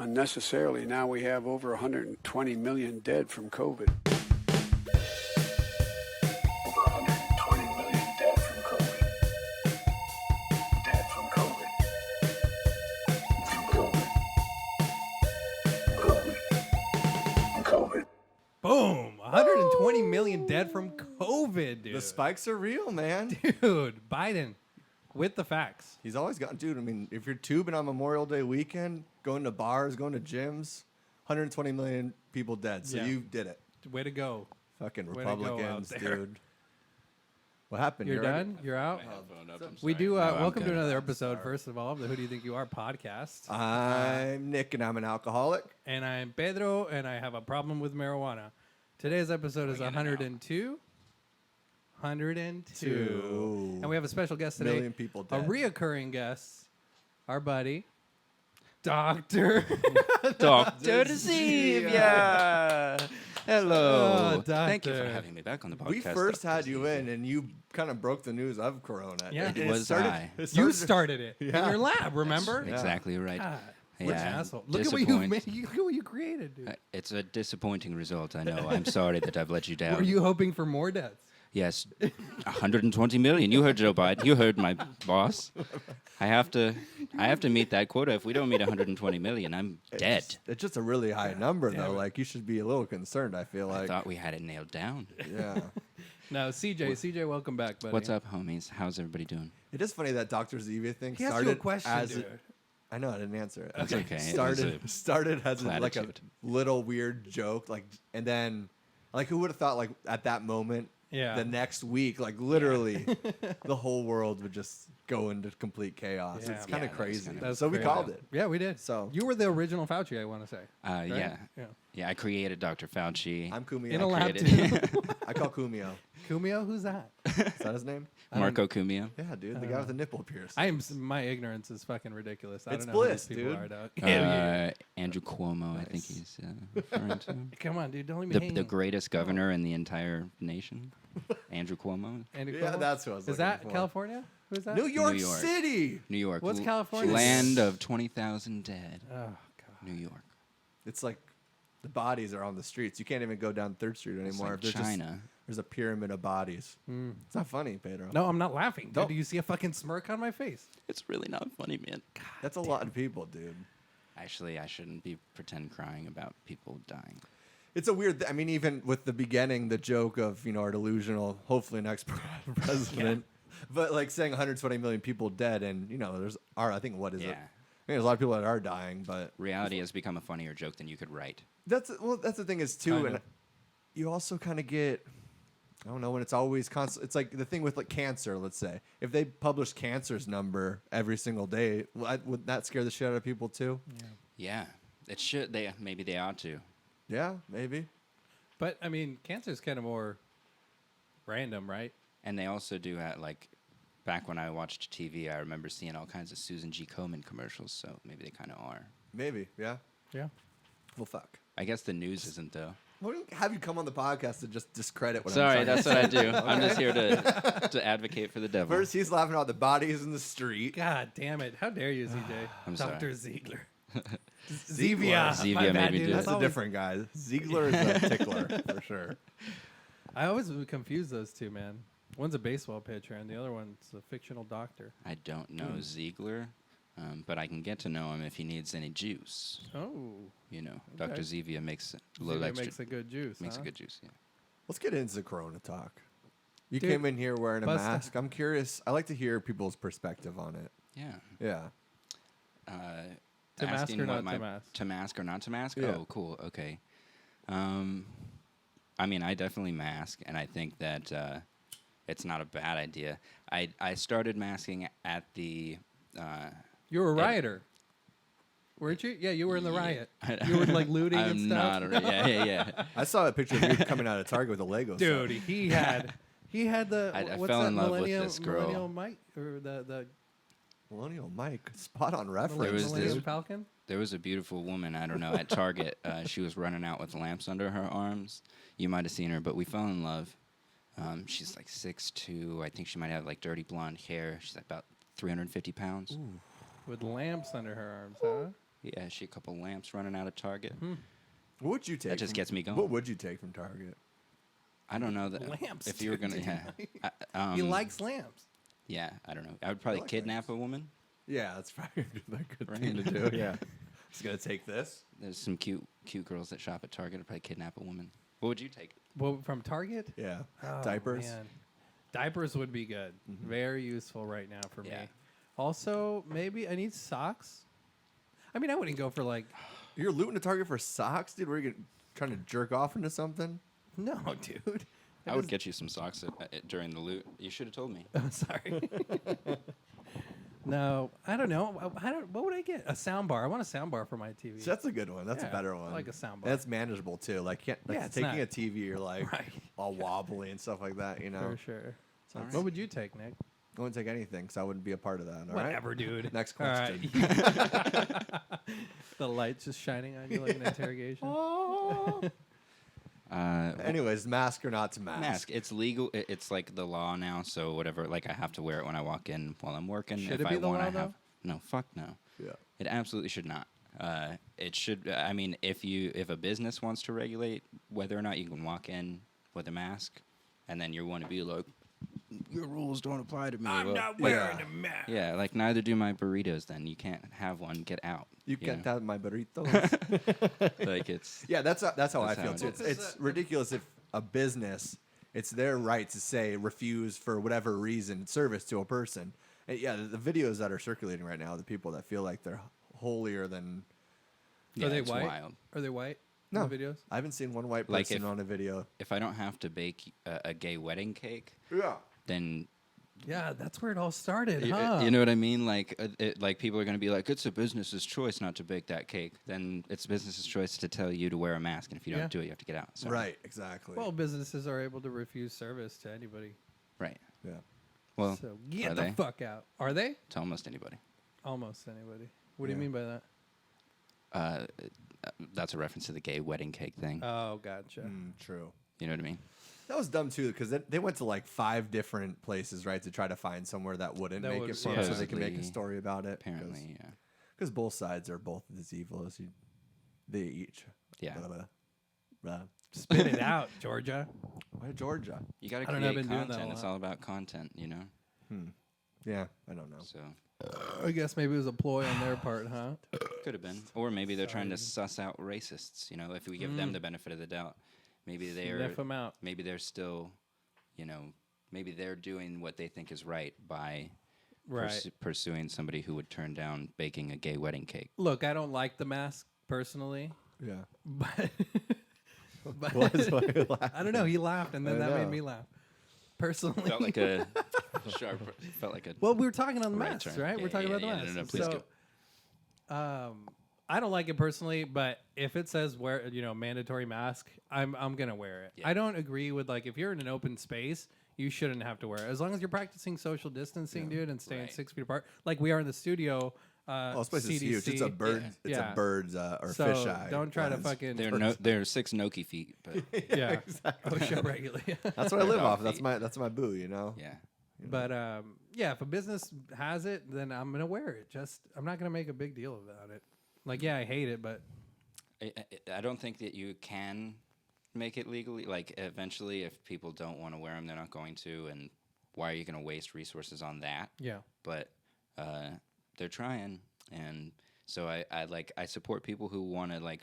unnecessarily. Now we have over 120 million dead from COVID. Over 120 million dead from COVID. Dead from COVID. From COVID. COVID. COVID. Boom! 120 million dead from COVID, dude. The spikes are real, man. Dude, Biden with the facts. He's always got, dude. I mean, if you're tubing on Memorial Day weekend, going to bars, going to gyms, 120 million people dead. So Yeah. you did it. Way to go. Fucking Way to go Republicans, out there. dude. What happened? You're ready? done? You're out? I'm We sorry. do. No, I'm Welcome to good. another episode, first of all, of the Who Do You Think You Are podcast. I'm Nick, and I'm an alcoholic. And I'm Pedro, and I have a problem with marijuana. Today's episode is 102. 102. And we have a special guest today. Million people A dead. reoccurring guest, our buddy, Dr. Dr. Zevia. Hello. Oh, Thank you for doctor. having me back on the podcast. We first Dr. had you Zevia. in, and you kind of broke the news of Corona. Yeah. And It was I. You started it in Yeah. your lab, remember? Yeah. Exactly right. God, Yeah, what an asshole. Look at what you made. Look at what you created, dude. It's a disappointing result, I know. I'm sorry that I've let you down. Were you hoping for more deaths? Yes, 120 million. You heard Joe Biden. You heard my boss. I have to meet that quota. If we don't meet 120 million, I'm dead. It's just a really high number, damn though. it. Like, you should be a little concerned, I feel I like. thought we had it nailed down. Yeah. No, CJ, welcome back, buddy. What's up, homies? How's everybody doing? It is funny that Dr. Zevia thing He asked started you a question, as dude. I know I didn't answer it. That's okay. It was Started as like a platitude. little weird joke, like, and then like who would have thought like at that moment, Yeah. the next week, like literally, the whole world would just go into complete chaos. Yeah. It's kind Yeah, of that's crazy. kinda- That's So we crazy. called it. Yeah, we did. So- you were the original Fauci, I want to say. right? Yeah. Yeah. Yeah, I created Dr. Fauci. I'm Kumio. In a lab created- too. I call Kumio. Kumio, who's that? Is that his name? Marco Cumio. Yeah, dude, the guy with the nipple piercing. My ignorance is fucking ridiculous. I It's don't know bliss, who these people dude. are, dog. Yeah. Andrew Cuomo, I think he's referring to. Come on, dude. Don't let me The, hang. the greatest governor in the entire nation, Andrew Cuomo. Andy Yeah, Cuomo? that's who I was Is looking that for. California? Who is that? New York New York. City. New York. What's California? Land of 20,000 dead. Oh, God. New York. It's like the bodies are on the streets. You can't even go down 3rd Street It's anymore. like There's just- China. there's a pyramid of bodies. It's not funny, Pedro. No, I'm not laughing. Dude, Don't. do you see a fucking smirk on my face? It's really not funny, man. That's a lot of people, dude. Actually, I shouldn't be pretend crying about people dying. It's a weird. I mean, even with the beginning, the joke of our delusional, hopefully next president, but like saying 120 million people dead, and I think what is it? Yeah. I mean, there's a lot of people that are dying, but Reality has become a funnier joke than you could write. that's the thing is too, Kind and of. you also kind of get. I don't know when it's always constant. It's like the thing with like cancer. Let's say if they publish cancer's number every single day, would that scare the shit out of people too? Yeah, it should. Maybe they ought to. Yeah, maybe. But, I mean, cancer is kind of more random, right? And they also do like back when I watched TV, I remember seeing all kinds of Susan G. Komen commercials. So maybe they kind of are. Maybe. Yeah. Yeah. Well, fuck. I guess the news isn't though. Why don't have you come on the podcast to just discredit what Sorry, I'm trying that's what I do. I'm just here to advocate for the devil. First, he's laughing about the bodies in the street. God damn it. How dare you, CJ? I'm Dr. sorry. Ziegler. Ziegler. Zevia My made bad, me dude. do That's it. a different guy. Ziegler is a tickler for sure. I always confuse those two, man. One's a baseball pitcher, and the other one's a fictional doctor. I don't know Ziegler, but I can get to know him if he needs any juice. Oh. Dr. Okay. Zevia makes a Ziegler little extra. makes a good juice, Makes huh? a good juice, yeah. Let's get into the Corona talk. You Dude, came in here wearing a bust- mask. I'm curious. I like to hear people's perspective on it. Yeah. Yeah. To mask Asking or what not to mask? To mask or not to mask? Yeah. Oh, cool. Okay. I mean, I definitely mask, and I think that it's not a bad idea. I started masking at the. You were a Yeah. rioter. Weren't you? Yeah, you were in the Yeah. riot. You were like looting and I'm stuff. not. Yeah. I saw a picture of you coming out of Target with a Lego Dude, set. he had the I what's fell that in love with millennial, this girl. millennial Mike or the Millennial Mike. Spot on There reference, was Millennium this- Falcon. There was a beautiful woman, I don't know, at Target. She was running out with lamps under her arms. You might have seen her, but we fell in love. She's like 6'2". I think she might have like dirty blonde hair. She's like about 350 pounds. With lamps under her arms, huh? Yeah, she a couple lamps running out of Target. What would you take? That just gets me going. What would you take from Target? I don't know that Lamps, if you were dude, gonna. dude. Yeah, He likes lamps. Yeah, I don't know. I would probably like kidnap a woman. Yeah, that's probably a good Right. thing to do. Yeah. Just gonna take this. There's some cute girls that shop at Target. I'd probably kidnap a woman. What would you take? Well, from Target? Yeah. Oh, Diapers. man. Diapers would be good. Very useful right now for Yeah. me. Also, maybe I need socks. I mean, I wouldn't go for like, You're looting a Target for socks, dude. Were you trying to jerk off into something? no, dude. I would get you some socks during the loot. You should have told me. I'm sorry. No, I don't know. What would I get? A sound bar. I want a sound bar for my TV. So that's a good one. That's a Yeah, better I one. like a sound bar. That's manageable too. Like, Yeah, it's taking not- a TV, you're like Right. all wobbly and stuff like that. You know, For sure. Alright. What would you take, Nick? I wouldn't take anything, so I wouldn't be a part of that. All right. Whatever, dude. Next All right. question. The light's just shining on you like an interrogation. Anyways, mask or not to mask? Mask. It's legal. It's like the law now. So whatever. Like I have to wear it when I walk in while I'm working. Should if it I be the want, law, I have. though? No, fuck no. Yeah. It absolutely should not. It should. I mean, if a business wants to regulate whether or not you can walk in with a mask, and then you want to be like, your rules don't apply to me. I'm Well, not yeah. wearing a mask. Yeah, like neither do my burritos. Then you can't have one. Get out. You can't know? have my burritos. Like it's. Yeah, that's how I That's feel how too. it It's, is. it's ridiculous if a business, it's their right to say refuse for whatever reason service to a person. And yeah, the videos that are circulating right now, the people that feel like they're holier than. Yeah, Are they it's white? wild. Are they white? No In the videos? I haven't seen one white Like person if- on a video. If I don't have to bake a gay wedding cake, Yeah. then Yeah, that's where it all started, you, huh? you know what I mean. Like, like people are going to be like, it's a business's choice not to bake that cake. Then it's business's choice to tell you to wear a mask, and if you Yeah. don't do it, you have to get out. So, Right. Exactly. Well, businesses are able to refuse service to anybody. right. yeah. Well, So get are the they? fuck out. Are they? To almost anybody. Almost anybody. What do you Yeah. mean by that? That's a reference to the gay wedding cake thing. Oh, gotcha. True. You know what I mean? That was dumb too, because they went to like 5 different places, right, to try to find somewhere that wouldn't That make would- it for 'em so they can make a Supposedly, story about it. Apparently, yeah. because both sides are both as evil as they each. Yeah. Blah, blah, blah. Spit it out, Georgia. Why Georgia? You got to I don't know, I've create been doing that a content. It's lot. all about content, you know. Yeah, I don't know. So I guess maybe it was a ploy on their part, huh? could have been, or maybe they're trying to suss out racists. You know, if we give them the benefit of the doubt, maybe they're Sniff 'em out. maybe they're still, you know, maybe they're doing what they think is right by Right. pursuing somebody who would turn down baking a gay wedding cake. Look, I don't like the mask personally, Yeah. but Why is why you laugh? I don't know. He laughed, and then I that made know. me laugh. Personally, Felt like a sharp. Felt like a. well, we were talking on the Right masks, turn. right? Yeah, We're talking yeah, about the yeah, no, masks. no, please so, I don't like it personally, but if it says wear, mandatory mask, I'm gonna wear it. Yeah. I don't agree with like if you're in an open space, you shouldn't have to wear it as long as you're practicing social distancing, dude, and staying Right. 6 feet apart, like we are in the studio. Oh, this place CDC. is huge. It's a bird. Yeah. It's Yeah. a bird's or So fisheye. don't try to lens. fucking They're 6 Noki feet, but yeah. Oh, shit, regularly. That's what I live Dog off. That's feet. my boo. You know. yeah. But yeah, if a business has it, then I'm gonna wear it. Just I'm not gonna make a big deal about it. Like, yeah, I hate it, but I don't think that you can make it legally. Like, eventually, if people don't want to wear them, they're not going to. And why are you going to waste resources on that? yeah. But they're trying, and so I support people who want to like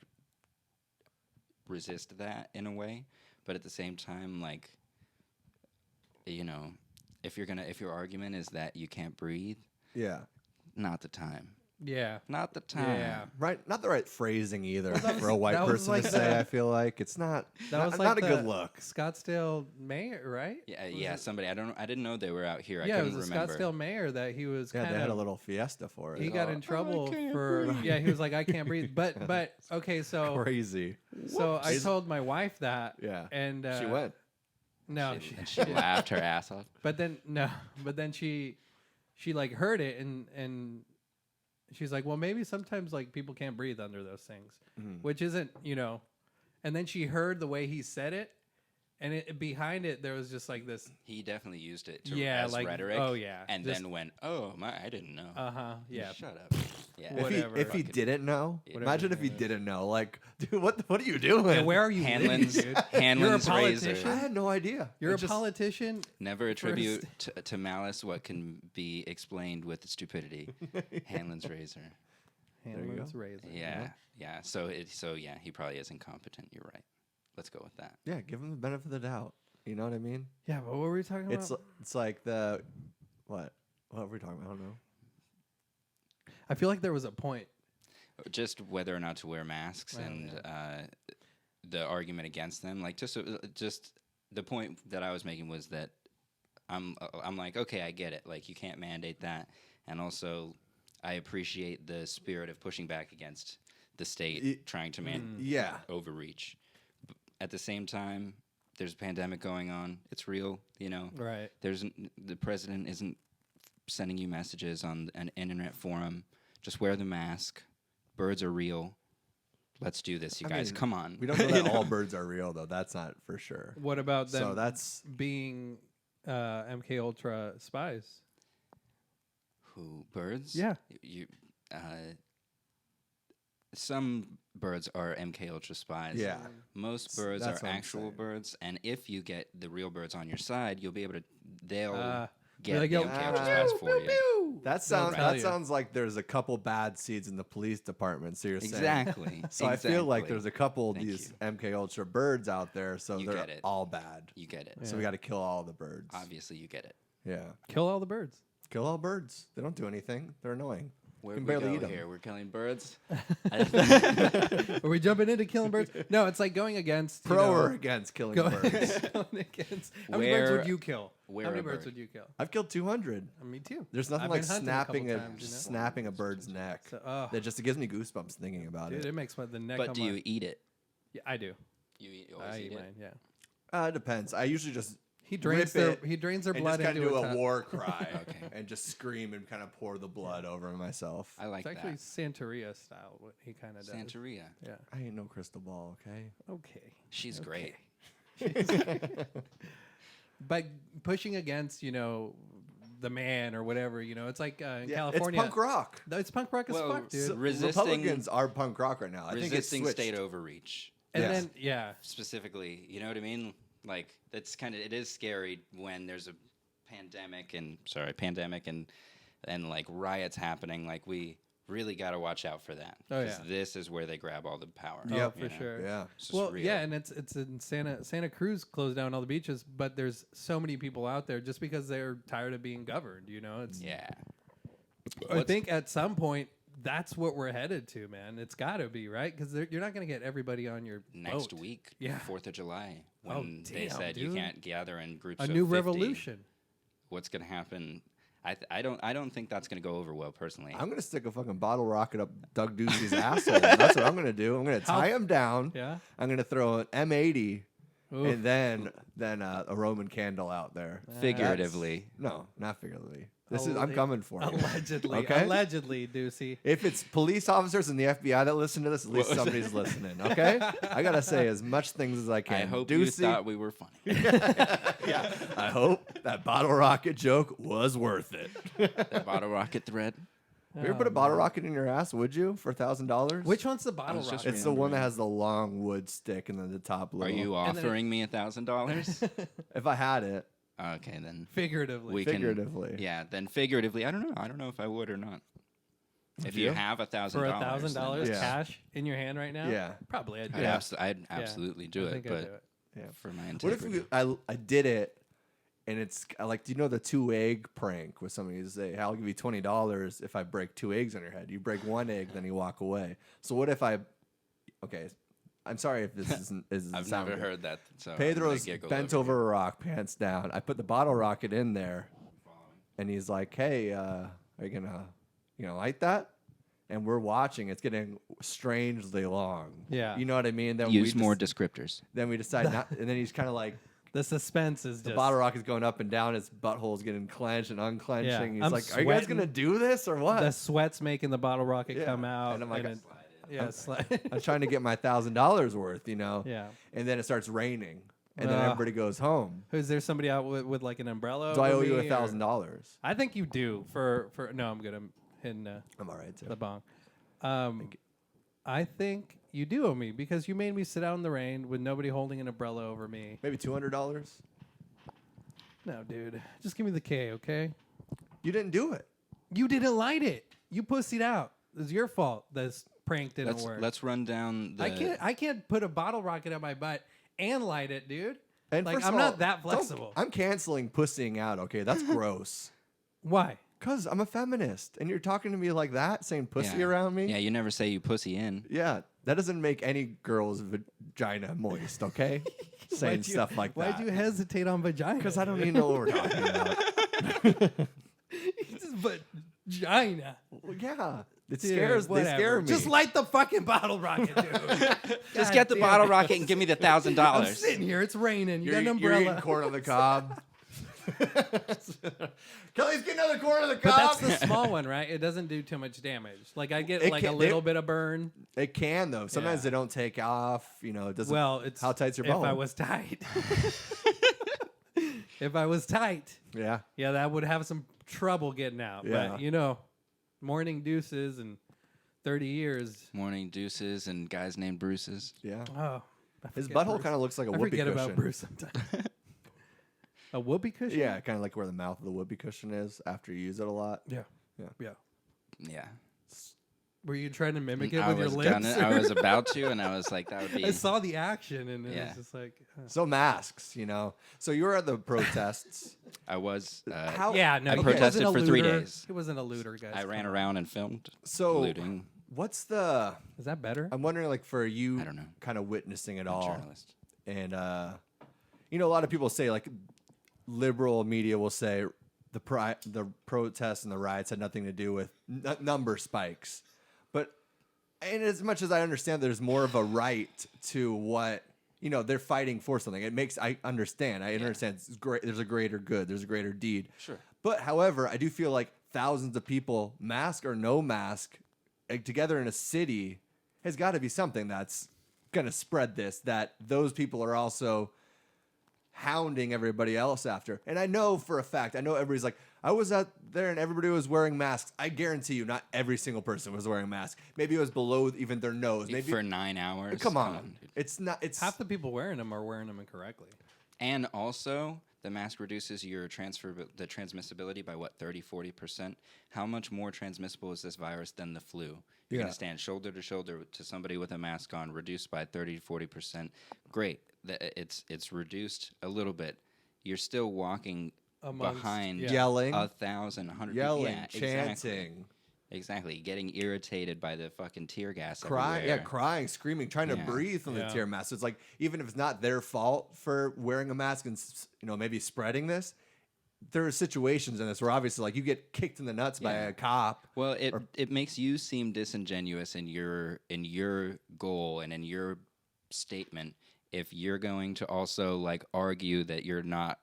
resist that in a way. But at the same time, like, if your argument is that you can't breathe, Yeah. not the time. Yeah. Not the time. Yeah. Right. Not the right phrasing either for a white that was person like to say. the- I feel like it's not. That not, was not like a good the look. Scottsdale mayor, right? Yeah, somebody. I didn't know they were out here. Yeah, I it couldn't was a remember. Scottsdale mayor that he was Yeah, kind they had a of. little fiesta for it. He got in trouble for. Yeah, he was like, I can't breathe. But okay, so Crazy. I told my wife that. Yeah. And She went. No, And she laughed her ass off. But then she like heard it and she's like, well, maybe sometimes like people can't breathe under those things, which isn't, and then she heard the way he said it, And behind it, there was just like this. He definitely used it to, Yeah, as like, rhetoric. oh, yeah, And just- then went, oh, I didn't know. Yeah. Shut up. Yeah. Whatever. If he Fucking- didn't know, Whatever imagine if he it is. didn't know. Like, dude, what are you doing? Yeah, where are you living, Hanlon's, dude? Hanlon's You're a razor. politician? I had no idea. You're It a just- politician. Never attribute to malice what can be explained with stupidity. Hanlon's razor. you Hanlon's go. razor. Yeah. Yeah. So yeah, he probably is incompetent. You're right. Let's go with that. Yeah, give him the benefit of the doubt. You know what I mean? Yeah, but what were we talking about? It's like the what? What were we talking about? I don't know. I feel like there was a point. Just whether or not to wear masks Oh, and the argument against them. Like just the point that I was making was that I'm like, okay, I get it. Like you can't mandate that, and also I appreciate the spirit of pushing back against the state trying to Yeah. overreach. At the same time, there's a pandemic going on. It's real, you know. Right. The president isn't sending you messages on an internet forum. Just wear the mask. Birds are real. Let's do this, you I guys. mean, Come on. We don't know that all birds are real though. That's not for sure. What about them So that's being MK Ultra spies? Who? Birds? Yeah. Some birds are MK Ultra spies. yeah. Most birds That's are what I'm actual saying. birds, and if you get the real birds on your side, you'll be able to. They'll They're get like, the yo, MK Ultra spies for you. tell you. Sounds like there's a couple bad seeds in the police department. So you're saying Exactly. So I feel like Exactly. there's a couple of Thank these you. MK Ultra birds out there, so You they're get it. all bad. You get it. So we got to kill all the birds. Obviously, you get it. Yeah, Kill all the birds. kill all birds. They don't do anything. They're annoying. Where can we barely go eat 'em. here? We're killing birds. Are we jumping into killing birds? No, it's like going against you Pro know, or against killing birds? going against. How many birds Where- would you kill? where How many a birds bird? would you kill? I've killed 200. Me too. There's nothing I've like been hunting a couple snapping times, you know? snapping a bird's neck. So, That just it gives me goosebumps thinking about dude, it. it makes the neck. But on do my- you eat it? Yeah, I do. You always I eat eat it? mine. Yeah. It depends. I usually just He drains rip their it blood and just kind of into do a a war cry Okay. and just scream and kind of pour the blood over myself. I like It's actually that. Santeria style. What he kind of does. Santeria. Yeah. I ain't no crystal ball, okay? Okay. She's great. But pushing against, the man or whatever, it's like in Yeah, California. it's punk rock. No, it's punk rock as Well, fuck, dude. so- Resisting- Republicans are punk rock right now. I think it's Resisting switched. state overreach. and yes. then, yeah. Specifically, you know what I mean? Like that's it is scary when there's a pandemic and like riots happening. Like we really got to watch out for that. Oh, 'Cause yeah. this is where they grab all the power. Yep. For sure. Yeah. It's just Well, real. yeah, and it's in Santa Cruz closed down all the beaches, but there's so many people out there just because they're tired of being governed. It's. Yeah. I think at some point that's what we're headed to, man. It's got to be right because you're not going to get everybody on your Next boat. week, Yeah. 4th of July, Oh, when they damn, said you dude. can't gather in groups A of new 50. revolution. What's going to happen? I don't think that's going to go over well personally. I'm gonna stick a fucking bottle rocket up Doug Ducey's asshole. That's what I'm gonna do. I'm gonna tie him down. Yeah. I'm gonna throw an M80 Oof. and then a Roman candle out there. Figuratively. No, not figuratively. I'm coming for you. Allegedly. Okay? Allegedly, Ducey. If it's police officers and the FBI that listen to this, at least somebody's listening. Okay, I gotta say as much things as I can. I hope you Ducey, thought we were funny. yeah, I hope that bottle rocket joke was worth it. That bottle rocket thread. You ever put a bottle rocket in your ass? Would you for $1,000? Which one's the bottle was just rocket? It's the one that has the long wood stick and then the top Are little. you And then offering me $1,000? If I had it, Okay, then Figuratively. we figuratively. can. Yeah, then figuratively. I don't know. I don't know if I would or not. If you you? have $1,000 For $1,000 Yeah. cash in your hand right now? Yeah. Probably. I'd do Yeah. it. I'd absolutely do I it, think I'd but do it. Yeah. for my What if integrity. I did it, and it's like, do you know the 2 egg prank with somebody to say, hey, I'll give you $20 if I break 2 eggs on your head. You break 1 egg, then you walk away. So what if okay, I'm sorry if this isn't. I've sound never good. heard that. So I'm Pedro's gonna giggle bent over over a rock, pants down. I put the bottle rocket in there, and he's like, "Hey, are you gonna light that?" And we're watching. It's getting strangely long. Yeah. you know what I mean. Then Use we more just- descriptors. Then we decide not, and then he's kind of like The suspense is the just. bottle rocket's going up and down. His butthole's getting clenched and unclenching. Yeah, He's I'm like, "Are you guys sweating. gonna do this or what?" The sweat's making the bottle rocket Yeah. come out. And I'm like, yeah, slide. I'm trying to get my $1,000 worth, Yeah. And then it starts raining. and then everybody goes home. Is there somebody out with like an umbrella? Do I over owe you me, or- $1,000? I think you do. For no, I'm good. I'm hitting I'm all right too. the bong. I think you do owe me because you made me sit out in the rain with nobody holding an umbrella over me. Maybe $200. No, dude. Just give me the K, okay? You didn't do it. You didn't light it. You pussied out. It's your fault. This prank didn't work. Let's run down the. I can't put a bottle rocket on my butt and light it, dude. And Like, first I'm of all, not that don't- flexible. I'm canceling pussying out. Okay, that's gross. Why? Cause I'm a feminist, and you're talking to me like that, saying pussy Yeah. around me. Yeah, you never say you pussy in. Yeah, that doesn't make any girl's vagina moist. Okay, saying stuff like that. Why'd you hesitate on vagina? Because I don't even know what we're talking about. Vagina. Well, yeah, it Dude, scares. They whatever. scare me. Just light the fucking bottle rocket, dude. Just get the bottle rocket and give me the I'm $1,000. sitting here. It's raining. You got an You're umbrella. eating corn on the cob. Kelly's getting another corn on the But cob. that's the small one, right? It doesn't do too much damage. Like I get It like a can- little bit of burn. It can though. Sometimes Yeah. they don't take off. You know, it doesn't. Well, it's how tight's your if bone? I was tight. If I was tight, Yeah. yeah, that would have some trouble getting out. Yeah. But you know, morning deuces and 30 years. Morning deuces and guys named Bruce's. Yeah. Oh, I His forget butthole Bruce. kind of looks like a I whoopee forget cushion. about Bruce sometimes. A whoopee cushion? Yeah, kind of like where the mouth of the whoopee cushion is after you use it a lot. Yeah. Yeah. Yeah. Yeah. Were you trying to mimic it I with your was lips? I was about to, and I was like, that would be. I saw the action and it Yeah. was just like, So masks, you know. So you were at the protests. I was. How? yeah, no, I he protested wasn't a for 3 looter. days. He wasn't a looter, guys. I ran Come on. around and filmed. So looting. what's the? Is that better? I'm wondering, like, for you, I don't know. kind of witnessing it I'm a all, journalist. and you know, a lot of people say, like, liberal media will say the protests and the riots had nothing to do with number spikes, but and as much as I understand, there's more of a right to what you know they're fighting for something. It makes I understand. I understand. It's great. There's a greater good. There's a greater deed. Sure. But however, I do feel like thousands of people, mask or no mask, together in a city, has got to be something that's gonna spread this. That those people are also hounding everybody else after. And I know for a fact, I know everybody's like, I was out there and everybody was wearing masks. I guarantee you, not every single person was wearing a mask. Maybe it was below even their nose. Maybe For 9 hours. come on, dude. it's not. It's Half the people wearing them are wearing them incorrectly. And also, the mask reduces your the transmissibility by what, 30-40%. How much more transmissible is this virus than the flu? You're Yeah. gonna stand shoulder to shoulder to somebody with a mask on, reduced by 30-40%. Great, it's reduced a little bit. You're still walking Amongst- behind yeah. Yelling. 1,000, 100 yelling, yeah, chanting, Exactly, getting irritated by the fucking tear gas. crying, everywhere. crying, screaming, trying to Yeah. breathe from the Yeah. tear mask. So it's like even if it's not their fault for wearing a mask and maybe spreading this, there are situations in this where obviously like you get kicked in the nuts by Yeah. a cop. Well, it makes you seem disingenuous in your goal and in your statement if you're going to also like argue that you're not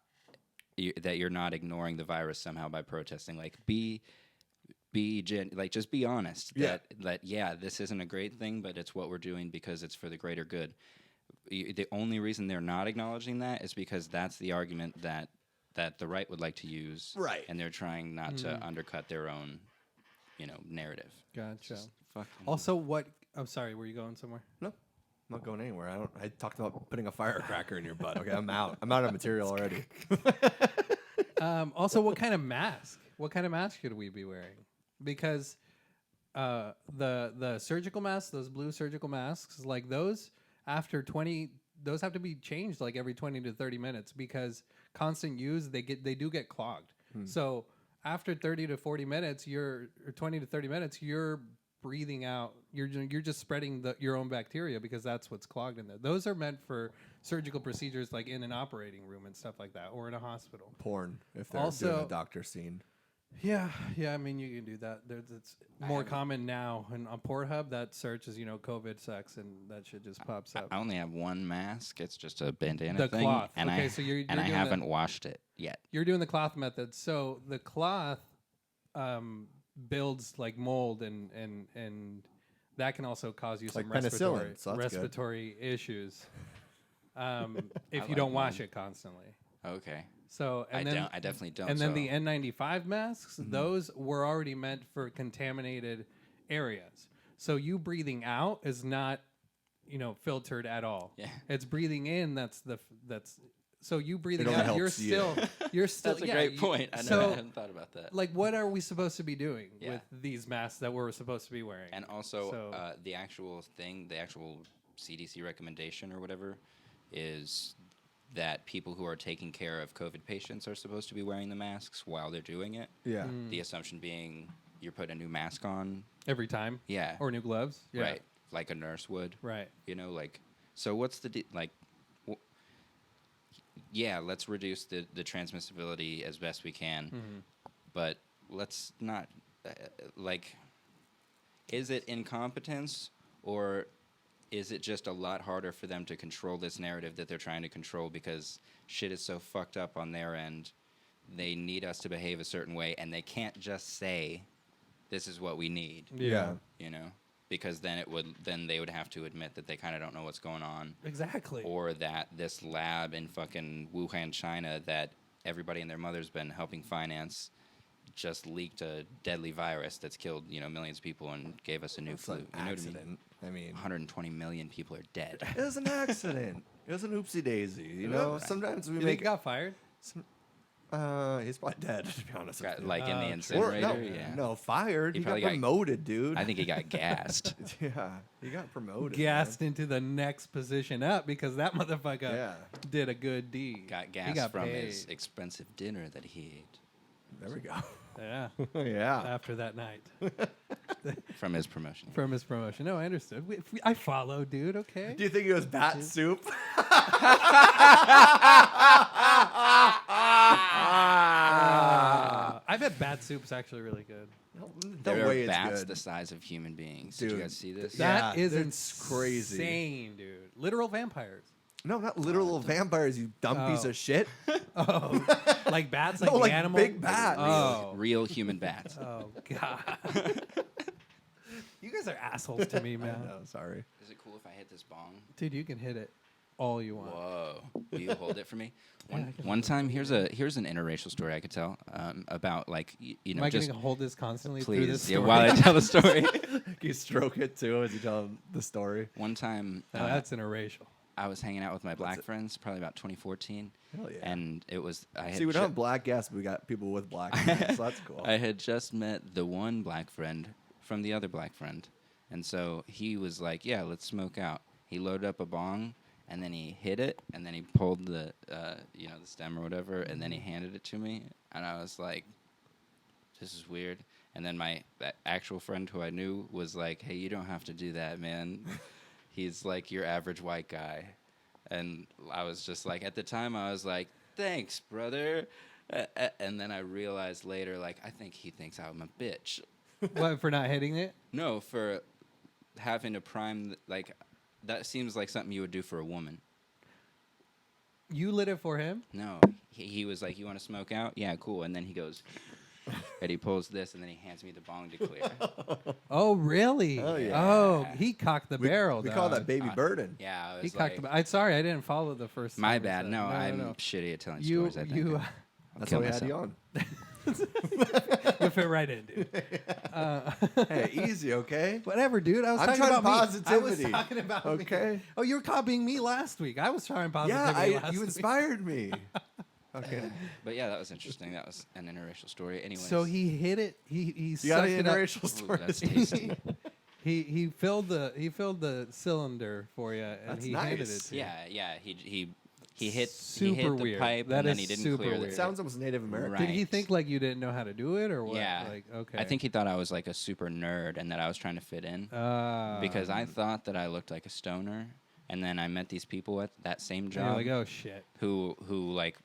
ignoring the virus somehow by protesting. Like just be honest Yeah. that this isn't a great thing, but it's what we're doing because it's for the greater good. The only reason they're not acknowledging that is because that's the argument that the right would like to use, Right. And they're trying not to undercut their own, narrative. Gotcha. Just fucking- Also, what? I'm sorry. Were you going somewhere? No, I'm not going anywhere. I talked about putting a firecracker in your butt. Okay, I'm out. I'm out of material already. Also, what kind of mask? What kind of mask should we be wearing? Because the surgical masks, those blue surgical masks, like those after 20, those have to be changed like every 20 to 30 minutes because constant use they do get clogged. So after 30 to 40 minutes, or 20 to 30 minutes, you're breathing out. You're just spreading your own bacteria because that's what's clogged in there. Those are meant for surgical procedures like in an operating room and stuff like that, or in a hospital. Porn, if they're Also- doing a doctor scene. Yeah. I mean, you can do that. It's more common now, and on Pornhub, that search is COVID sex, and that shit just pops up. I only have one mask. It's just a bandana The thing, cloth. and Okay, so you're I doing haven't washed it yet. You're doing the cloth method, so the cloth builds like mold, and that can also cause you some Like penicillin, so that's good. respiratory issues. if I you don't like wash mine. it constantly. Okay. So I definitely don't. And then so- the N95 masks, those were already meant for contaminated areas. So you breathing out is not, filtered at all. Yeah. It's breathing in. That's so you breathing only out. helps you. You're still. That's a yeah, great you- point. I know. So, I hadn't thought about that. like, what are we supposed to be doing Yeah. with these masks that we're supposed to be wearing? And also, So- the actual CDC recommendation or whatever is that people who are taking care of COVID patients are supposed to be wearing the masks while they're doing it. Yeah. The assumption being you're putting a new mask on. Every time. Yeah. Or new gloves. Yeah. Right. Like a nurse would. Right. So what's the, yeah, let's reduce the transmissibility as best we can. But let's not, is it incompetence or is it just a lot harder for them to control this narrative that they're trying to control because shit is so fucked up on their end? They need us to behave a certain way, and they can't just say, "This is what we need," Yeah. because then they would have to admit that they kind of don't know what's going on, Exactly. or that this lab in fucking Wuhan, China, that everybody and their mother's been helping finance, just leaked a deadly virus that's killed millions of people and gave us a new It's flu. an You know what I mean? accident. I mean, 120 million people are dead. it was an accident. It was an oopsie daisy. Sometimes we You think make. he got fired? He's probably dead. To be honest with you. Like in the true. incinerator. Or, Yeah. no, fired. He He got probably got- promoted, dude. I think he got gassed. Yeah, he got promoted. Gassed into the next position up because that motherfucker Yeah. did a good deed. Got He gassed got from paid. his expensive dinner that he ate. Man. There we go. Yeah. Yeah. After that night From his promotion. from his promotion. No, I understood. I followed, dude. Okay. Do you think it was bat soup? I bet bat soup's actually really good. There way are it's bats good. the size of human beings. Did Dude, you guys see this? That Yeah, is it's crazy. insane, dude. Literal vampires. No, not literal vampires, you dumb piece Oh. of shit. Oh, like bats, like No, the like animal. big bats. Oh, Real human bats. oh God. You guys are assholes to me, man. No, sorry. Is it cool if I hit this bong? Dude, you can hit it all you want. Whoa. Will you hold it for me? Yeah, I can One time, here's an interracial story I could tell about, like, Am I just going to hold this constantly through this please, yeah, story? while I tell the story. You stroke it too as you tell them the story. One time, No, that's interracial. I was hanging out with my black friends, probably about 2014. Hell yeah. And it was, See, we don't have black guests, but we got people with black guests, so that's cool. I had just met the one black friend from the other black friend. And so he was like, yeah, let's smoke out. He loaded up a bong, and then he hit it, and then he pulled the, the stem or whatever, and then he handed it to me. And I was like, this is weird. And then that actual friend who I knew was like, hey, you don't have to do that, man. He's like your average white guy. And I was just like, at the time, I was like, thanks, brother. And then I realized later, like, I think he thinks I'm a bitch. What, for not hitting it? No, for having to prime, like, that seems like something you would do for a woman. You lit it for him? No, he was like, you want to smoke out? Yeah, cool. And then he goes, and he pulls this, and then he hands me the bong to clear. Oh, really? Oh, yeah. Oh, he cocked the barrel. We call that dog. baby burden. Yeah, I He was cocked like, the. I'm sorry, I didn't follow the first. my time you bad. said. No, I'm shitty at telling You stories, I think. you That's kill why we had you myself. on. you fit right in, dude. Hey, easy, okay? Whatever, dude. I was I'm talking trying about me. I positivity. was talking about me. Okay. Oh, you were copying me last week. I was trying positivity Yeah, last you week. inspired me. Okay. But yeah, that was interesting. That was an interracial story. Anyways. So he hit it. He You got sucked any it up. interracial Ooh, that's stories? tasty. He filled the cylinder for you, and That's he handed it nice. to you. Yeah. He hit Super the weird. pipe, That and then is he didn't super clear weird. the. Sounds almost Native American. Right. Did he think like you didn't know how to do it, or what? Yeah. Like, okay. I think he thought I was like a super nerd and that I was trying to fit in. Because I thought that I looked like a stoner, and then I met these people at that same you're job like, oh shit. who like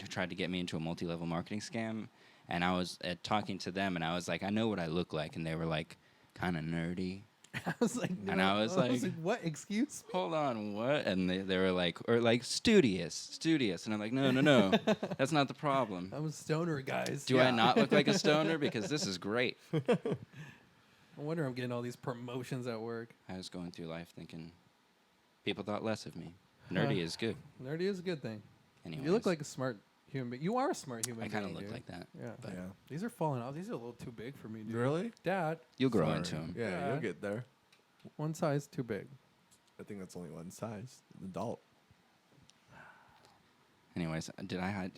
tried to get me into a multi-level marketing scam, and I was talking to them, and I was like, I know what I look like, and they were like, kind of nerdy. I was like, And no. I was like- what? Excuse me? Hold on, what? And they were like, or like studious, and I'm like, no, that's not the problem. I'm a stoner, guys. Do I not look like a stoner? Because this is great. I wonder I'm getting all these promotions at work. I was going through life thinking people thought less of me. Nerdy is good. Nerdy is a good thing. Anyways, You look like a smart human being. You are a smart human I being. kind of look dude. like that. Yeah. Yeah. These are falling off. These are a little too big for me, dude. Really? Dad, You'll grow Sorry. into them. Yeah, Yeah. you'll get there. one size too big. I think that's only one size. Adult. Anyways,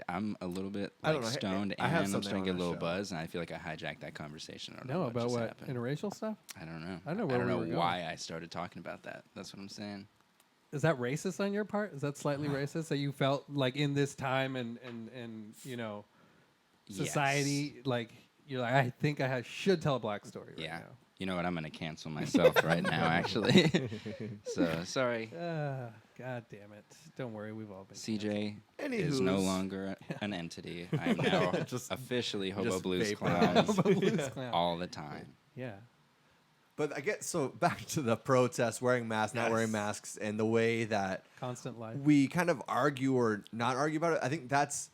I'm a little bit I don't like know. stoned, I have and I'm something starting to on get a the little show. buzz, and I feel like I hijacked that conversation. I don't No, know about just what? happened. Interracial stuff? I don't know. I don't know where we know were going. why I started talking about that. That's what I'm saying. Is that racist on your part? Is that slightly racist that you felt like in this time and society, Yes. like you're like, I think I should tell a black story right Yeah. now. You know what? I'm gonna cancel myself right now. Actually. So sorry. God damn it. Don't worry, we've all been CJ Anywho's. is no longer an entity. I am now Just- officially Hobo just Blues vaporize. Clown Blues Clown. all the time. Yeah. But I get so back to the protests, wearing masks, not wearing masks, and the way that Constant life. we kind of argue or not argue about it. I think that's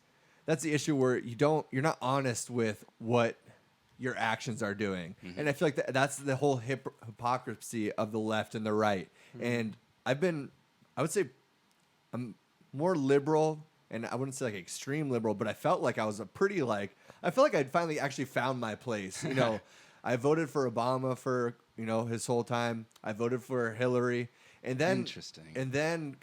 the issue where you're not honest with what your actions are doing, and I feel like that's the whole hypocrisy of the left and the right. And I would say, I'm more liberal, and I wouldn't say like extreme liberal, but I felt like I was I felt like I'd finally actually found my place. You know, I voted for Obama for his whole time. I voted for Hillary, and then Interesting. and then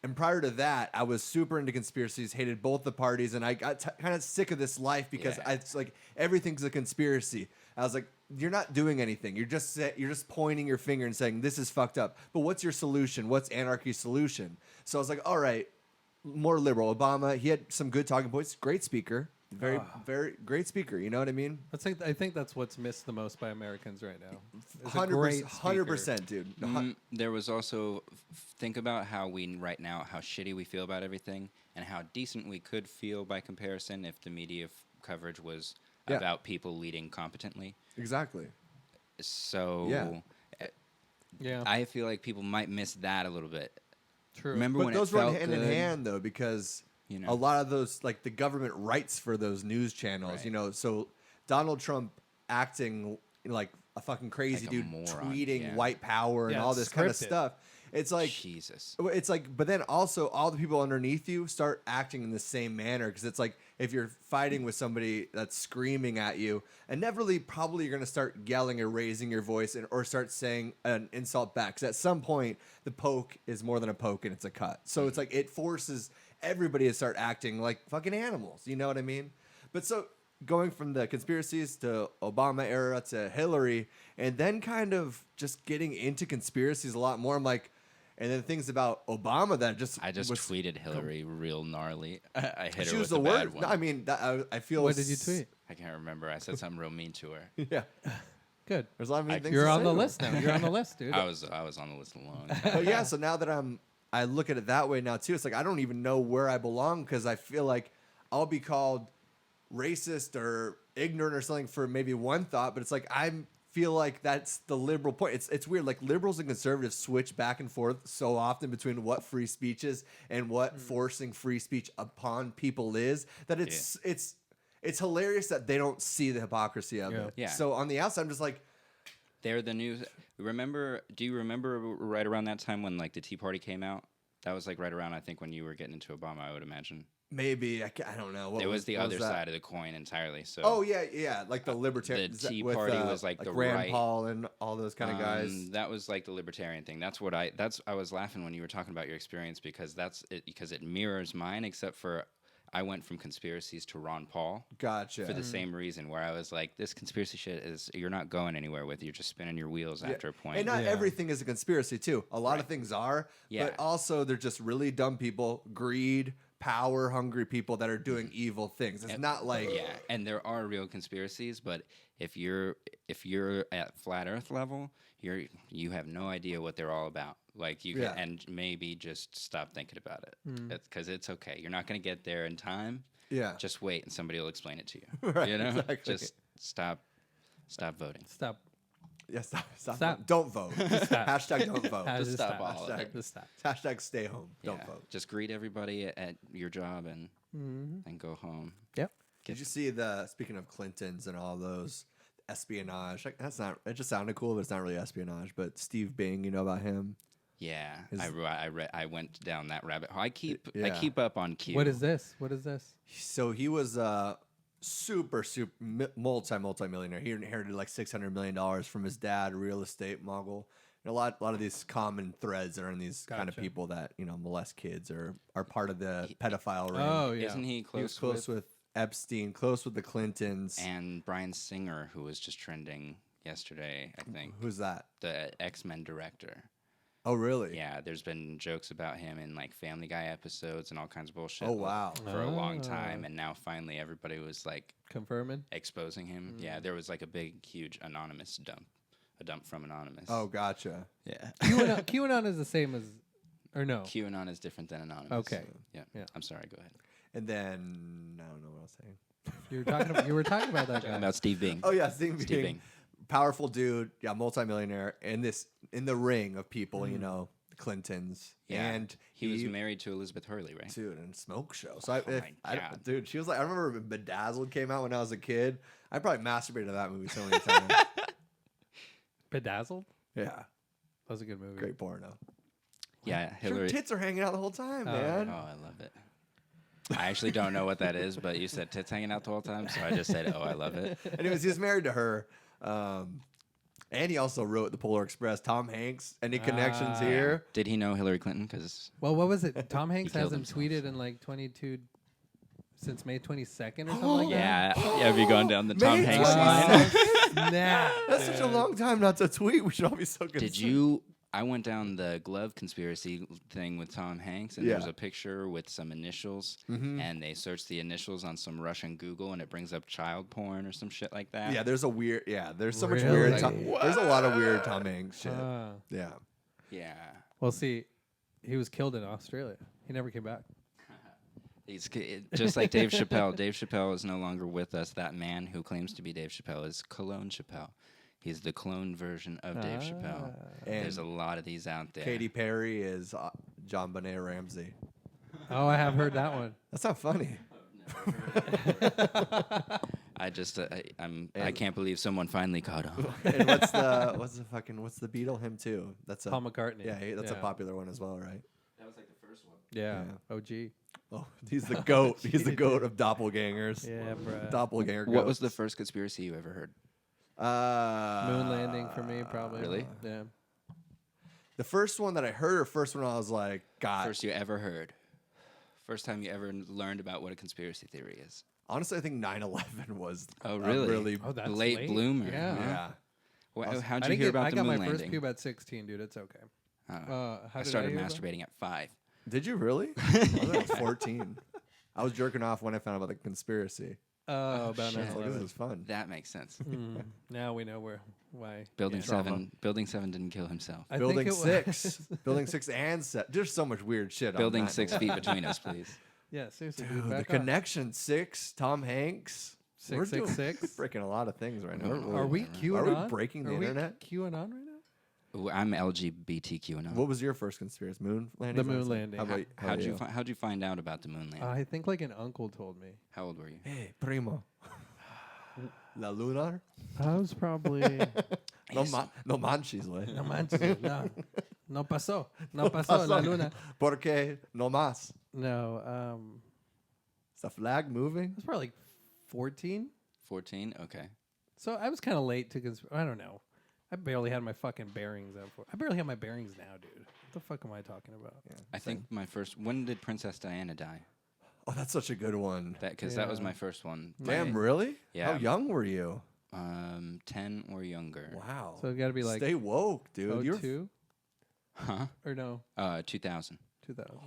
and prior to that, I was super into conspiracies, hated both the parties, and I got kind of sick of this life because Yeah. it's like everything's a conspiracy. I was like, you're not doing anything. You're just pointing your finger and saying this is fucked up. But what's your solution? What's anarchy's solution? So I was like, all right, more liberal. Obama, he had some good talking points. Great speaker, very great speaker. You know what I mean? I think that's what's missed the most by Americans right now. Is a great 100%, dude. There was also think about how how shitty we feel about everything, and how decent we could feel by comparison if the media coverage was Yeah. about people leading competently. Exactly. So Yeah. Yeah. I feel like people might miss that a little bit. True. Remember But when those it felt run hand in good? hand though, because You know. a lot of those, like the government writes for those news channels. Right. So Donald Trump acting like a fucking crazy Like a dude, moron, tweeting yeah. white power and Yeah, all it's this kind of scripted. stuff. It's like Jesus. It's like, but then also all the people underneath you start acting in the same manner because it's like if you're fighting with somebody that's screaming at you, inevitably probably you're going to start yelling or raising your voice or start saying an insult back. Because at some point, the poke is more than a poke and it's a cut. So it's like it forces everybody to start acting like fucking animals. You know what I mean? But so going from the conspiracies to Obama era to Hillary, and then kind of just getting into conspiracies a lot more, I'm like, and then things about Obama that I just was, tweeted Hillary real gnarly. I hit she her was with the a bad worst. one. No, I mean, I feel. What did you tweet? I can't remember. I said something real mean to her. Yeah, Good. there's a lot of mean things. You're to on say the to her. list now. You're on the list, dude. I was on the list alone. But yeah, so now that I look at it that way now too. It's like I don't even know where I belong because I feel like I'll be called racist or ignorant or something for maybe one thought, but it's like I feel like that's the liberal point. It's weird. Like liberals and conservatives switch back and forth so often between what free speech is and what forcing free speech upon people is that it's hilarious that they don't see the hypocrisy of it. Yeah. So on the outside, I'm just like, They're the new. Do you remember right around that time when like the Tea Party came out? That was like right around I think when you were getting into Obama. I would imagine maybe I don't know. it was the what other that? side of the coin entirely. So Oh yeah, like the libertarian. the Tea Party was like the Rand right. Paul and all those kind of guys. That was like the libertarian thing. That's what I was laughing when you were talking about your experience because because it mirrors mine, except for I went from conspiracies to Ron Paul Gotcha. for the same reason, where I was like, this conspiracy shit you're not going anywhere with. You're just spinning your wheels after a point. And not Yeah. everything is a conspiracy too. A lot of things are, Yeah. but also they're just really dumb people, greed, power hungry people that are doing evil things. It's not like Yeah, and there are real conspiracies, but if you're at flat Earth level, you have no idea what they're all about. Like you Yeah. can, and maybe just stop thinking about it because it's okay. You're not going to get there in time. yeah. Just wait, and somebody will explain it to you. Right, You know, exactly. just stop voting. Stop. Yeah, stop. Stop. Don't vote. Stop. Hashtag don't vote. Just stop all of Hashtag, it. Just stop. hashtag stay home. Don't Yeah, vote. Just greet everybody at your job and go home. Yep. Did you see speaking of Clintons and all those espionage? Like, it just sounded cool, but it's not really espionage. But Steve Bing, you know about him? Yeah, Is- I went down that rabbit hole. I keep Yeah. up on Q. What is this? What is this? So he was super multi-millionaire. He inherited like $600 million from his dad, a real estate mogul. And a lot of these common threads are in these kind of Gotcha. people that molest kids or are part of the pedophile ring. Oh yeah. Isn't he He was close, close with Epstein, close with the Clintons. and Bryan Singer, who was just trending yesterday? I think Who's that? the X-Men director. Oh, really? Yeah, there's been jokes about him in like Family Guy episodes and all kinds of bullshit. Oh, wow. For a long Ah. time, and now finally everybody was like Confirming. exposing him. Yeah, there was like a big, huge anonymous dump, a dump from Anonymous. Oh, gotcha. yeah. QAnon is the same as, or no? QAnon is different than Anonymous. Okay. Yeah. Yeah. I'm sorry. Go ahead. And then I don't know what I was saying. You were talking about that Talking guy. about Steve Bing. Oh yeah, Steve Steve Bing. Bing. Powerful dude, yeah, multimillionaire, in the ring of people, the Clintons. Yeah. And He was married to Elizabeth Hurley, right? dude, in Smoke Show. So Oh my God. dude, she was like, I remember when Bedazzled came out when I was a kid. I probably masturbated to that movie so many times. Bedazzled. Yeah, That was a good movie. great porno. Yeah, Her Hillary. tits are hanging out the whole time, Oh, man. Oh, I love it. I actually don't know what that is, but you said tits hanging out the whole time, so I just said, "Oh, I love it." Anyways, he was married to her. And he also wrote The Polar Express. Tom Hanks, any connections Ah. here? Did he know Hillary Clinton? Because Well, what was it? Tom Hanks killed hasn't himself. tweeted in like 22 since May 22nd or something like yeah, have you gone down the Tom May Hanks 22nd. line? that. Nah. That's such a long time not to tweet. We should all be so good. Did you? I went down the glove conspiracy thing with Tom Hanks, and Yeah. there's a picture with some initials, and they searched the initials on some Russian Google, and it brings up child porn or some shit like that. Yeah, there's so much Really? weird. Like, There's a lot of weird Tom Hanks shit. Ah. Yeah. Yeah. Well, see, he was killed in Australia. He never came back. Just like Dave Chappelle. Dave Chappelle is no longer with us. That man who claims to be Dave Chappelle is Cologne Chappelle. He's the clone version of Dave Chappelle. And There's a lot of these out there. Katy Perry is John Benet Ramsey. Oh, I have heard that one. That's not funny. I just, I can't believe someone finally caught on. And what's the Beatle hymn too? That's Paul McCartney. Yeah, that's a popular one as well, right? That was like the first one. Yeah. Yeah. OG. Oh, he's the goat. He's the goat of doppelgangers. Yeah, bro. Doppelganger. What was goats. the first conspiracy you ever heard? Moon landing for me, probably. Really? Yeah. The first one that I heard, or first one I was like, God. First you ever heard. First time you ever learned about what a conspiracy theory is. Honestly, I think 9/11 was. Oh, a really? really. Oh, that's Late late. bloomer. Yeah. Yeah. How'd I you didn't hear about I the got moon my landing? first pube at 16, dude. It's okay. How I did started hear about it? masturbating at 5. Did you really? I was like 14. I was jerking off when I found out about the conspiracy. Oh, about shit. I was like, this 9/11. is fun. That makes sense. Now we know why. Building Yeah. seven. Building 7 didn't kill himself. I Building think it 6. was- Building 6 and 7. There's so much weird shit. Building on 6 feet between us, please. Yeah, seriously. Dude, Dude, the back off. connection 6, Tom Hanks. We're doing- 666. We're breaking a lot of things right now. Are we Are QAnon? we breaking the Are we internet? QAnon right now? Ooh, I'm LGBTQ and What was your first conspiracy? Moon landing? The moon landing. How'd you? How'd you find out about the moon landing? I think like an uncle told me. How old were you? Hey, primo. La lunar? I was probably No manches, güey. no manches, no pasó, no pasó la luna. Porque no más. No, Is the flag moving? I was probably like 14. 14. Okay. So I was kind of late to I don't know. I barely had my fucking bearings out for. I barely have my bearings now, dude. What the fuck am I talking about? I think my first. When did Princess Diana die? Oh, that's such a good one. That was Yeah. my first one. Damn, really? Yeah. How young were you? 10 or younger. Wow. So it got to be like Stay woke, dude. You're 02 Huh? or no 2000. 2000.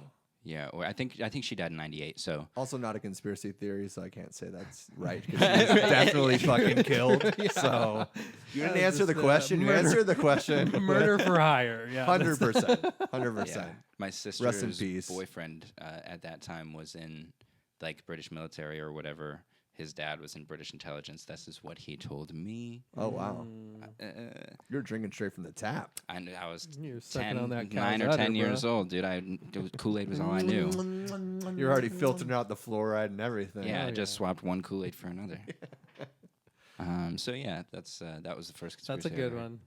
Yeah. Or I think she died in 98. So also not a conspiracy theory, so I can't say that's right. 'Cause she was definitely fucking killed. So you didn't That was answer the just, question. You murder. answered the question. Murder for hire. Yeah. 100%. yeah. 100%. My sister's peace. boyfriend at that time was in like British military or whatever. His dad was in British intelligence. This is what he told me. Oh, wow. You're drinking straight from the tap. I was You're sucking 10, on that cow's 9 or udder, 10 bro. years old, dude. Kool-Aid was all I knew. You're already filtering out the fluoride and everything. Yeah, I Oh, just yeah. swapped one Kool-Aid for another. So yeah, that was the first That's conspiracy. a I good ever heard. one.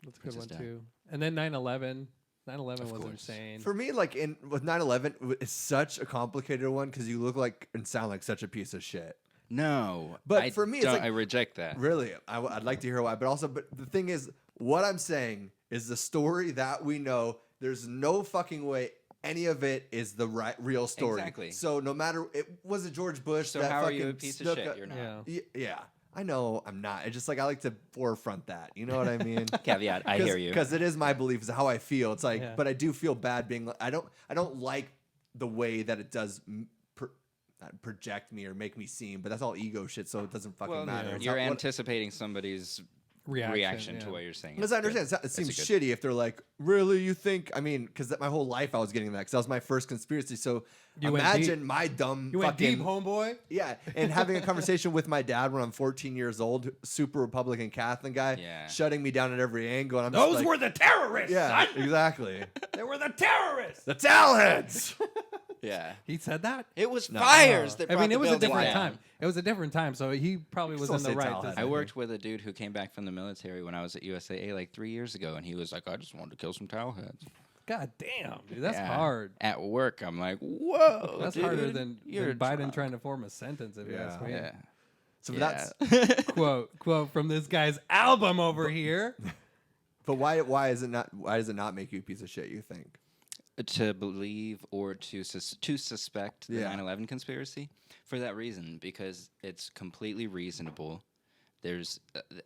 That's a good Princess one Di. too. And then 9/11. 9/11 was course. insane. For me, like with 9/11, it's such a complicated one because you look like and sound like such a piece of shit. No, But for me, it's like- I reject that. Really, I'd like to hear why. But the thing is, what I'm saying is the story that we know. There's no fucking way any of it is the real story. Exactly. So no matter it was it George Bush. So that how are fucking you a piece of snuck shit? a- You're not. Yeah. Yeah, I know I'm not. It's just like I like to forefront that. You know what I mean? Caveat. I hear you. Because it is my belief. It's how I feel. It's like, Yeah. but I do feel bad being. I don't like the way that it does. Not project me or make me seem, but that's all ego shit, so it doesn't fucking matter. It's You're not what- anticipating somebody's reaction to what you're saying. Because I understand it seems That's shitty if they're like, really, you think? I mean, because my whole life I was getting that because that was my first conspiracy. So You went imagine deep. my dumb You went fucking deep, homeboy. yeah, and having a conversation with my dad when I'm 14 years old, super Republican Catholic guy, Yeah. shutting me down at every angle. And I'm just Those like, were the terrorists. yeah, son. exactly. They were the terrorists. The towelheads. Yeah. He said that. It was fires that I brought mean, the it was a building different down. time. It was a different time, so he probably was Still in the say right. Talhead. to- I worked with a dude who came back from the military when I was at USAA like 3 years ago, and he was like, I just wanted to kill some towelheads. God damn, dude, that's Yeah. hard. At work, I'm like, whoa. That's dude, harder than you're Biden drunk. trying to form a sentence. If you ask me. Yeah. So Yeah. that's. Quote from this guy's album over here. But why does it not make you a piece of shit? You think? To believe or to suspect the Yeah. 9/11 conspiracy for that reason, because it's completely reasonable. There's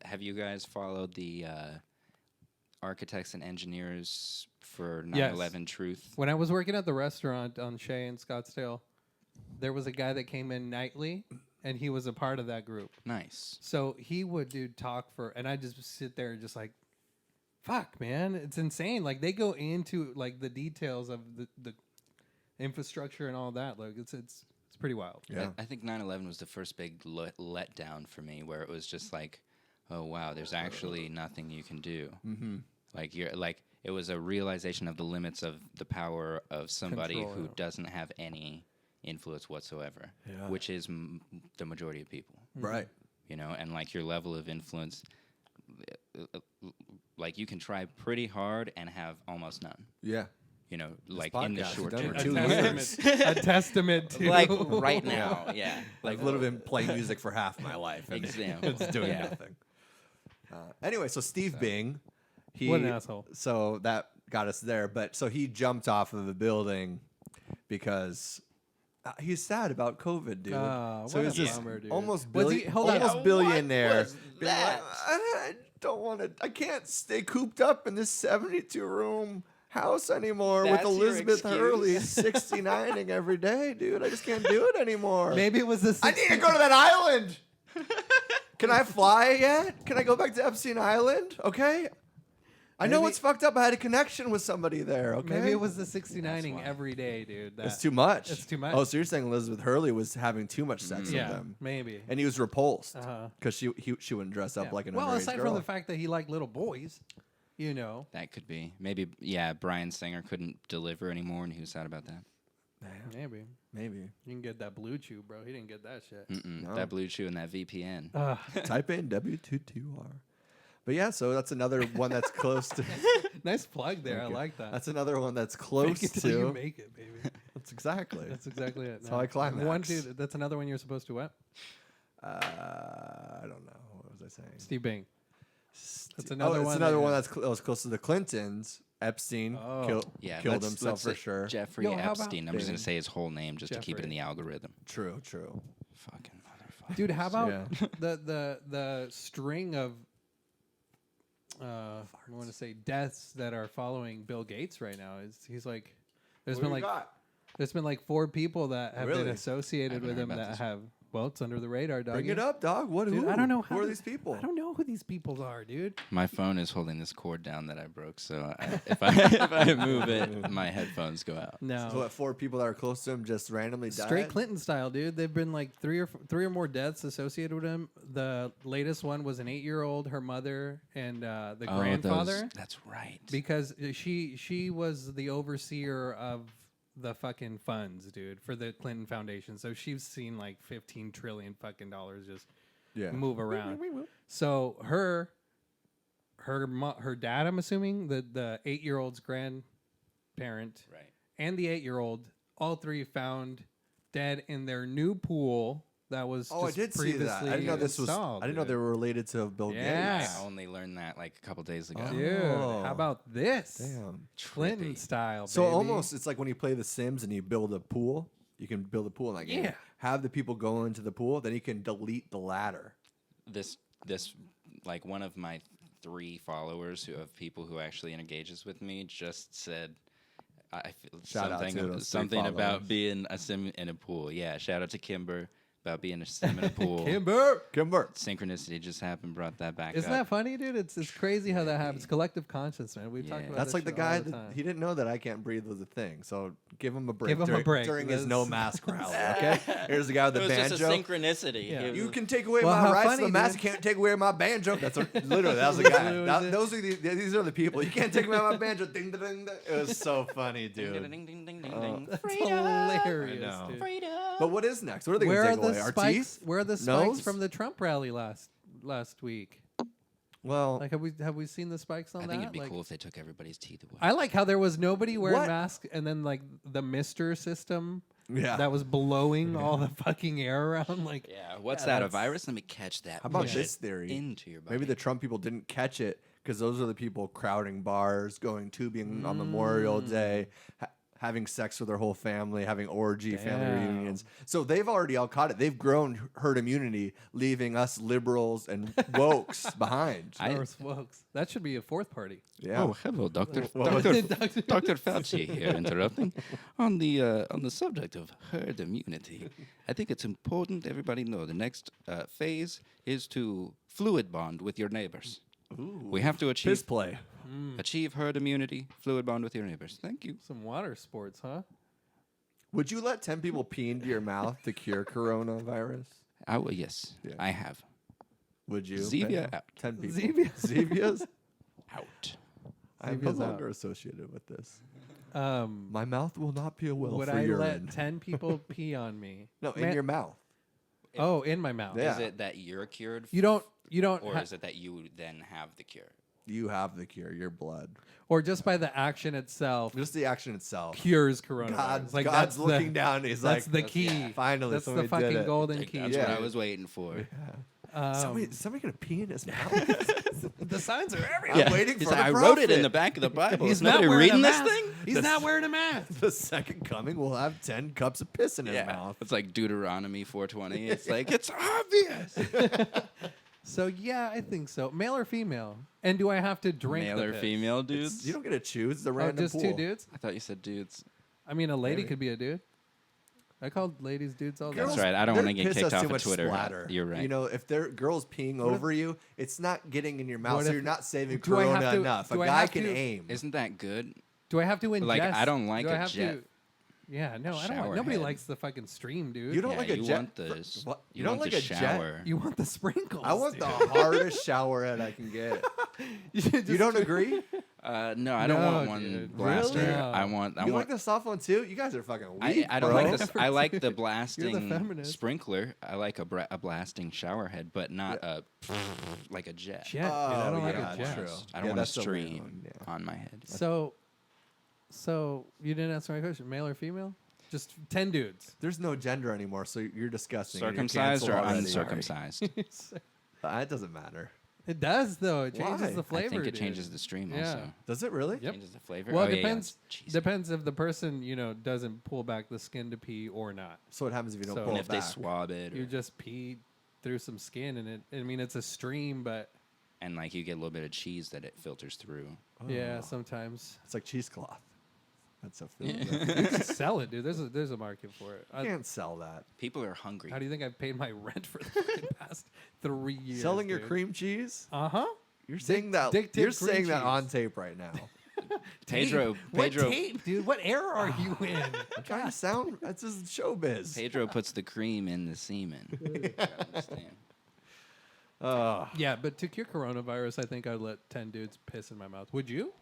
have you guys followed the architects and engineers for 9/11 truth? When I was working at the restaurant on Shea in Scottsdale, there was a guy that came in nightly, and he was a part of that group. Nice. So he would talk for, and I just sit there and just like, fuck, man, it's insane. Like they go into like the details of the infrastructure and all that. Like it's pretty wild. Yeah. I think 9/11 was the first big letdown for me, where it was just like, oh wow, there's actually nothing you can do. Mm-hmm. Like it was a realization of the limits of the power of somebody Control, who yeah. doesn't have any influence whatsoever, Yeah. which is the majority of people. Right. You know, and like your level of influence, like you can try pretty hard and have almost none. Yeah. You know, like in the podcast, short we've done term. it 2 years. A testament to Like right now, yeah. Like I've literally been playing music for half my life. And Example. it's doing Yeah. nothing. Anyway, so Steve Bing, What an asshole. So that got us there. But so he jumped off of the building because he's sad about COVID, dude. What so a he's this bummer, dude. almost Was he- hold on. almost billionaire. What was being like, that? I don't want to. I can't stay cooped up in this 72-room house anymore That's with your Elizabeth excuse? Hurley 69ing every day, dude. I just can't do it anymore. Maybe it was the. I need to go to that island. Can I fly yet? Can I go back to Epstein Island? Okay. I know Maybe- it's fucked up. I had a connection with somebody there. Okay. Maybe it was the 69ing every day, dude. It's too much. It's too much. Oh, so you're saying Elizabeth Hurley was having too much sex Yeah, with them, maybe. and he was repulsed Uh-huh. because she wouldn't dress up Yeah. like an well, underage aside girl. from the fact that he liked little boys, you know. That could be. Maybe, yeah, Brian Singer couldn't deliver anymore, and he was sad about that. Maybe. Maybe You can get that blue chew, bro. He didn't get that shit. No. That Blue Chew and that VPN. type in W22R. But yeah, so that's another one that's close to. Nice plug there. I like that. That's another one that's Make close it till you to. make it, baby. That's exactly. That's exactly it. how I climax. One, dude, that's another one you're supposed to what? I don't know. What was I saying? Steve Bing. That's Oh, another it's one. another that- one that was close to the Clintons. Epstein Oh. Yeah, killed let's himself for say sure. Jeffrey Yo, how about- Epstein. I'm just going Bing. to say his whole name just to keep it in Jeffrey. the algorithm. True. Fucking motherfucker. Dude, how about Yeah. the string of I want to say deaths that are following Bill Gates right now? He's like, there's been like 4 people that have Really? been associated Haven't with heard him about that this. have. Well, it's under the radar, dog. Bring it up, dog. What? Dude, Who? I don't know Who how are to- these people? I don't know who these people are, dude. My phone is holding this cord down that I broke, so if I move it, my headphones go out. No. So what? 4 people that are close to him just randomly died. Straight Clinton style, dude. They've been like three or more deaths associated with him. The latest one was an 8-year-old, her mother, and the grandfather. That's right. Because she was the overseer of the fucking funds, dude, for the Clinton Foundation. So she's seen like 15 trillion fucking dollars just Yeah. move around. So her dad, I'm assuming the 8-year-old's parent Right. and the 8-year-old, all three found dead in their new pool that was Oh, I just did see previously that. I didn't know this was. installed, I didn't know they dude. were related to Bill Yeah. Gates. I only learned that like a couple days ago. Dude, Oh. how about this? Damn. Clinton Trippy. style, So baby. almost, it's like when you play The Sims and you build a pool. You can build a pool in that game. Yeah. Have the people go into the pool, then you can delete the ladder. This like one of my 3 followers of people who actually engages with me just said I feel Shout out to something those 3 something about followers. being a sim in a pool. Yeah, shout out to Kimber about being a sim in a pool. Kimber. Synchronicity just happened, brought that back Isn't up. that funny, dude? It's crazy how that happens. Collective conscience, man. We've talked Yeah. about That's this like the shit guy all the that time. he didn't know that I can't breathe was a thing. So give him a break. Give him a during, break. during his That's- no mask rally. Okay, here's the guy with It the was banjo. just a synchronicity. Yeah. It You was- can take away Well, my how rights funny, to the mask. dude. You can't take away my banjo. That's literally that was the guy. Lose it. Those are these are the people. You can't take away my banjo. Ding, ding, ding, ding. It was so funny, ding, dude. ding, ding, ding, ding, Oh. ding. That's Freedom. hilarious, I know. dude. Freedom. But what is next? What are they Where going are to take the away? Our spikes? teeth? Where are the spikes Nose? from the Trump rally last week? Well, Like, have we seen the spikes on I that? think it'd be Like, cool if they took everybody's teeth away. I like how there was nobody wearing What? masks, and then like the Mister system yeah. that was blowing all the fucking air around. Like, Yeah, what's Yeah, that? A that's- virus? Let me catch that. How about push this it theory? into your body. Maybe the Trump people didn't catch it because those are the people crowding bars, going tubing on Memorial Day, having sex with their whole family, having orgy family Damn. reunions. So they've already all caught it. They've grown herd immunity, leaving us liberals and wokes behind. folks, that should be a fourth party. Yeah. Oh, hello, Doctor. Well, Dr. Fauci here interrupting on the subject of herd immunity. I think it's important everybody know the next phase is to fluid bond with your neighbors. We have to Piss achieve play. achieve herd immunity, fluid bond with your neighbors. Thank you. Some water sports, huh? Would you let 10 people pee into your mouth to cure coronavirus? Yes, Yeah. I have. Would you? Zevia Ben? out. 10 people. Zevia. Zevia's? Out. I'm no Zevia's out. longer associated with this. Um, My mouth will not be a well would for I urine. let 10 people pee on me? No, in Man- your mouth. Oh, in my mouth. Yeah. Is it that you're cured? You don't. Or ha- is it that you then have the cure? You have the cure. Your blood. or just by the action itself Just the action itself. cures coronavirus. God's, Like God's that's looking the, down. He's That's like, the key. yeah, finally, That's somebody the did fucking it. golden key. That's Yeah. what I was waiting for. Somebody gonna pee in his mouth? The signs are everywhere. I'm waiting He's for like, the I wrote it in prophet. the back of the Bible. He's Is not nobody wearing reading a this mask. thing? He's not wearing a mask. The second coming will have 10 cups of piss in his mouth. It's like Deuteronomy 4:20. It's like it's obvious. So yeah, I think so. Male or female? And do I have to drink Male the or piss? female dudes? You don't get to choose. It's a Oh, random just pool. two dudes? I thought you said dudes. I mean, a lady Maybe. could be a dude. I called ladies dudes all the That's time. right. I don't Their wanna get piss kicked has off too of much Twitter. Splatter. You're right. You know, if there girls peeing What if- over you, it's not getting in your mouth, What so if- you're not saving do I have Corona to- enough. A do I guy have can to- aim. Isn't that good? Do I have to ingest? Like, I don't like do I a have jet To, yeah, no, I don't. shower Nobody head. likes the fucking stream, dude. You don't Yeah, like a you jet. want the What? you don't want like the a shower. jet. You want the sprinkles. I want dude. the hardest shower head I can get. You don't agree? No, I don't No, want one dude. blaster. Really? I want. I You want. like the soft one too? You guys are fucking weak. I don't bro. like this. I like the You're blasting the feminist. sprinkler. I like a blasting shower head, but not a like a jet. Jet, dude. I don't like yeah, a jet. true. I don't Yeah, want a that's the weird stream one, yeah. on my head. So you didn't answer my question. Male or female? Just 10 dudes. There's no gender anymore, so you're disgusting. and you're Circumcised canceled or already. uncircumcised? It doesn't matter. It does though. It changes Why? the flavor. I think it dude. changes the stream Yeah. also. Does it really? Yep. Changes the flavor. Well, oh, it yeah, yeah, depends. it's cheesy. Depends if the person doesn't pull back the skin to pee or not. So what happens if you don't So- pull And it if they back? swab it, You or, just pee through some skin, and it. I mean, it's a stream, but and like you get a little bit of cheese that it filters through. yeah, sometimes It's like cheesecloth. That's a Yeah. feeling. you can sell it, dude. There's a market for it. You can't sell that. People are hungry. How do you think I've paid my rent for the fucking past 3 years? Selling your dude? cream cheese? Uh huh. You're saying that. dick tip You're cream saying that cheese. on tape right now. Pedro, What Pedro, tape, dude? What era are you in? I'm trying to sound. That's just showbiz. Pedro puts the cream in the semen. You gotta understand. Yeah, but to cure coronavirus, I think I'd let 10 dudes piss in my mouth. Would you?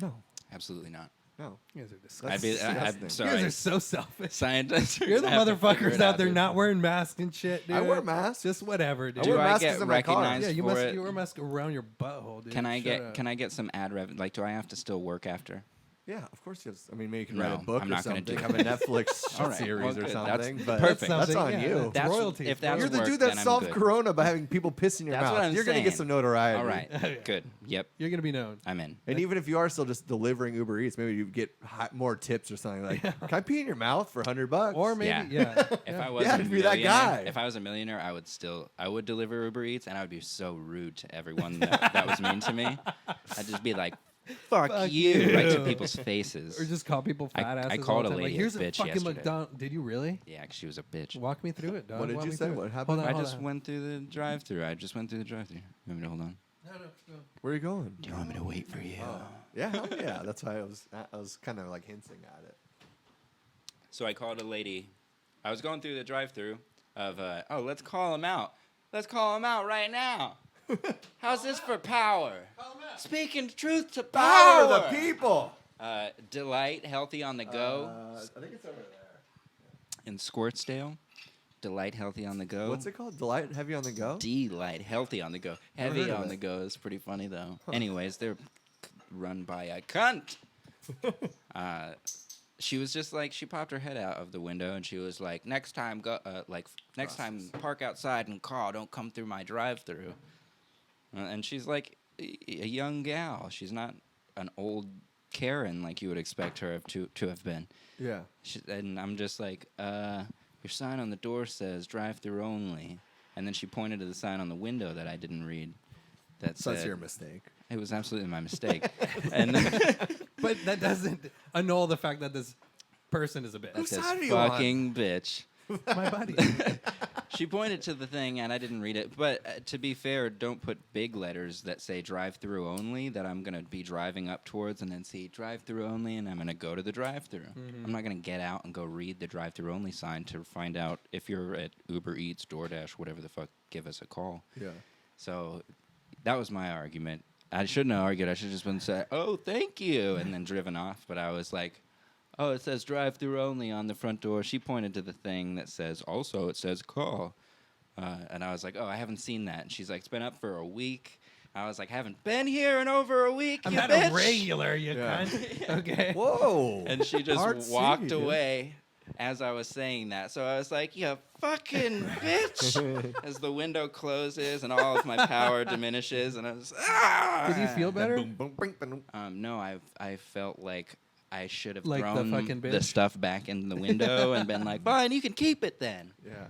No, Absolutely not. no. You guys are That's disgusting. I'm disgusting. You sorry. guys are so selfish. Scientists. You're the have to figure motherfuckers it out there dude. not wearing masks and shit, dude. I wear masks. Just whatever, dude. I wear Do I masks get in my car. recognized Yeah, you for wear it? a mask around your butthole, dude. Can I Shut get up. can I get some ad rev? Like, do I have to still work after? Yeah, of course you have. I mean, maybe you can No, write a book I'm or not gonna something, do have a Netflix All right, series well, or good. something. But perfect. That's Something, on yeah, you. that's royalty. If that's You're the work, dude then that I'm solved good. Corona by having people piss in your That's mouth. what I'm You're gonna get saying. some notoriety. All right, good. Yep, You're gonna be known. I'm in. And even if you are still just delivering Uber Eats, maybe you get more tips or something like, "Can I pee in your mouth for $100?" Or maybe, Yeah. yeah. If I was Yeah, a to be that millionaire, guy. if I was a millionaire, I would deliver Uber Eats, and I would be so rude to everyone that was mean to me. I'd just be like, "Fuck you," right to people's faces. Or just call people fat asses. I all called the a time. lady Like, here's a a bitch fucking yesterday. McDonald's. Did you really? Yeah, 'cause she was a bitch. Walk me through it, dog. What did Walk you me say? through it. What happened? Hold on, I hold just on. went through the drive-through. You want me to hold on? No. Where are you going? Do you want me to wait for you? Yeah, hell yeah. That's why I was kind of like hinting at it. So I called a lady. I was going through the drive-through of, let's call him out. Let's call him out right now. How's this for power? Speaking truth to power. Power the people. Delight, healthy on the go. I think it's over there. In Squirtsdale. Delight, healthy on the go. What's it called? Delight Heavy on the Go? Delight, healthy on the go. Never Heavy heard of on it. the go is pretty funny though. Anyways, they're run by a cunt. She was just like, she popped her head out of the window and she was like, next time time park outside and call. Don't come through my drive-through. And she's like a young gal. She's not an old Karen like you would expect her to have been. Yeah. And I'm just like, your sign on the door says drive-through only. And then she pointed to the sign on the window that I didn't read. That So that's said, your mistake. it was absolutely my mistake. And But that doesn't annul the fact that this person is a bitch. that says side are you on? fucking bitch. My buddy. She pointed to the thing and I didn't read it. But to be fair, don't put big letters that say drive-through only that I'm going to be driving up towards and then see drive-through only and I'm going to go to the drive-through. I'm not going to get out and go read the drive-through only sign to find out if you're at Uber Eats, DoorDash, whatever the fuck, give us a call. Yeah. So that was my argument. I shouldn't have argued. I should have just been say, "Oh, thank you," and then driven off. But I was like, "Oh, it says drive-through only on the front door." She pointed to the thing that says, "Also, it says call." And I was like, "Oh, I haven't seen that." And she's like, "It's been up for a week." I was like, "Haven't been here in over a week, I'm you not bitch." a regular, you Yeah. cunt. Okay. Whoa. And she just Artsy, walked dude. away as I was saying that. So I was like, "You fucking bitch!" As the window closes and all of my power diminishes, and I was, "Ah!" Did you feel better? Boom, boom, bing, boom. No, I felt like I should have Like the thrown fucking the bitch? stuff back in the window and been like, "Fine, you can keep it then." Yeah.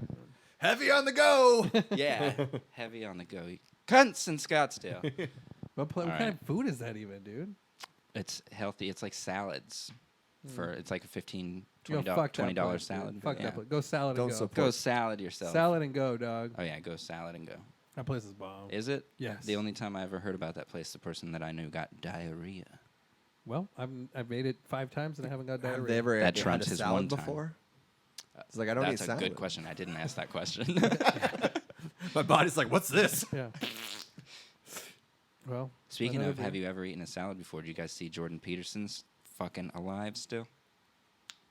Heavy on the go. Yeah, heavy on the go. Cunts in Scottsdale. What kind right. of food is that even, dude? It's healthy. It's like salads. It's like a $15, Yo, $20, fuck that $20 place, salad. dude. Fuck Yeah. that place. Go salad Don't and go. support- Go salad yourself. Salad and go, dog. Oh yeah, go salad and go. That place is bomb. Is it? Yes. The only time I ever heard about that place, the person that I knew got diarrhea. Well, I've made it 5 times and I haven't got diarrhea. Have they ever That had trumps a his salad one time. before? It's like I don't That's eat a salad. good question. I didn't ask that question. My body's like, what's this? Yeah. Well, Speaking another of, have beer. you ever eaten a salad before? Do you guys see Jordan Peterson's fucking alive still?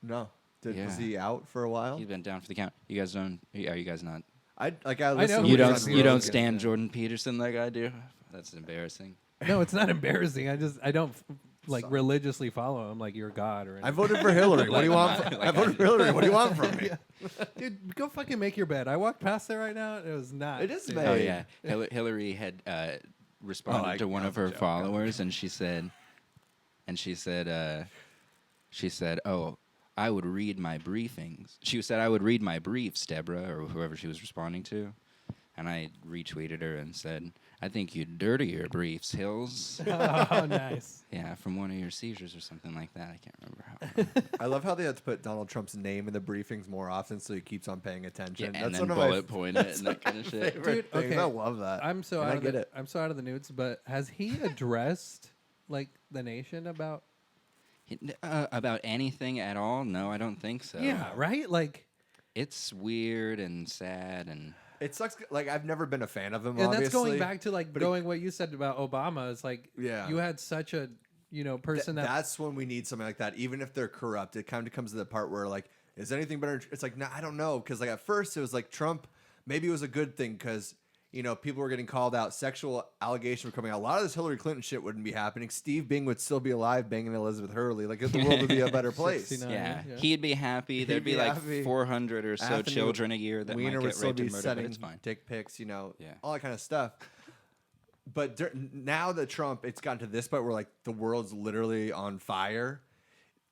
No. Was Yeah. he out for a while? He's been down for the count. You guys don't? Are you guys not? I know listen who You when he he's is. on don't. You don't Rogan. stand Jordan Peterson like I do. That's embarrassing. No, it's not embarrassing. I don't like Sorry. religiously follow him like you're God or anything. I voted for Hillary. What do you want? I voted for Hillary. What do you want from me? Dude, go fucking make your bed. I walked past there right now. And it was not. It is dude. made. Oh yeah, Hillary had responded I- to one that of was a her joke. followers, and she said, "Oh, I would read my briefings." She said, "I would read my briefs, Deborah," or whoever she was responding to, and I retweeted her and said, "I think you dirty your briefs, Hills." Oh, nice. Yeah, from one of your seizures or something like that. I can't remember how. I love how they had to put Donald Trump's name in the briefings more often so he keeps on paying Yeah, attention. and That's then one of my bullet point it and that kind of shit. favorite Dude, things. okay. I love that. I'm so And out I of get the, it. I'm so out of the nudes, but has he addressed like the nation about? About anything at all? No, I don't think so. Yeah, right. Like, It's weird and sad and. It sucks. Like I've never been a fan of him. and obviously. that's going back to like but going what you said about Obama. It's like, Yeah. you had such a person that That's when we need something like that. Even if they're corrupt, it kind of comes to the part where like, is anything better? It's like, no, I don't know. Because like at first it was like Trump. Maybe it was a good thing because You know, people were getting called out. Sexual allegations were coming out. A lot of this Hillary Clinton shit wouldn't be happening. Steve Bing would still be alive banging Elizabeth Hurley. Like, the world would be a better place. 69. Yeah. Yeah. He'd be happy. There'd He'd be be like happy. 400 or so Anthony children a year that Weiner might would get still raped be and murdered, but sending it's fine. dick pics, you know, Yeah. all that kind of stuff. But now that Trump, it's gotten to this point where like the world's literally on fire.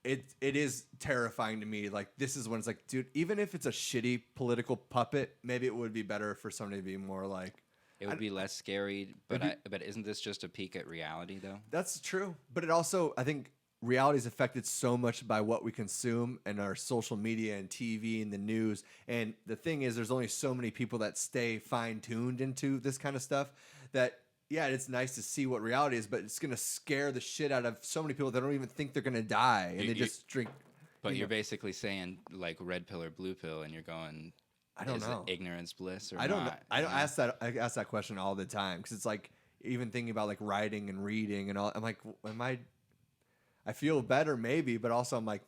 It is terrifying to me. Like, this is when it's like, dude, even if it's a shitty political puppet, maybe it would be better for somebody to be more like. It would be less scary, but isn't this just a peek at reality, though? That's true. But it also, I think, reality is affected so much by what we consume and our social media and TV and the news. And the thing is, there's only so many people that stay fine-tuned into this kind of stuff that, yeah, it's nice to see what reality is, but it's going to scare the shit out of so many people that don't even think they're going to die. And they just drink. But you're basically saying, like, red pill or blue pill, and you're going, I don't is know. it ignorance bliss or I don't know. not? I don't You know? I ask that question all the time because it's like even thinking about like writing and reading and all. I'm like, I feel better maybe, but also I'm like,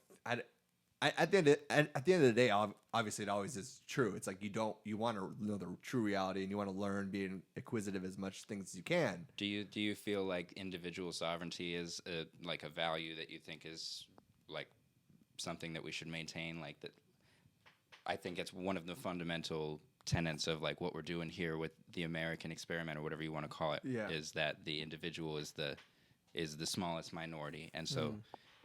at the end of the day, obviously it always is true. It's like you want to know the true reality and you want to learn, being inquisitive as much things as you can. Do you feel like individual sovereignty is like a value that you think is like something that we should maintain? Like that, I think it's one of the fundamental tenets of like what we're doing here with the American experiment or whatever you want to call it. Yeah. Is that the individual is the smallest minority, and so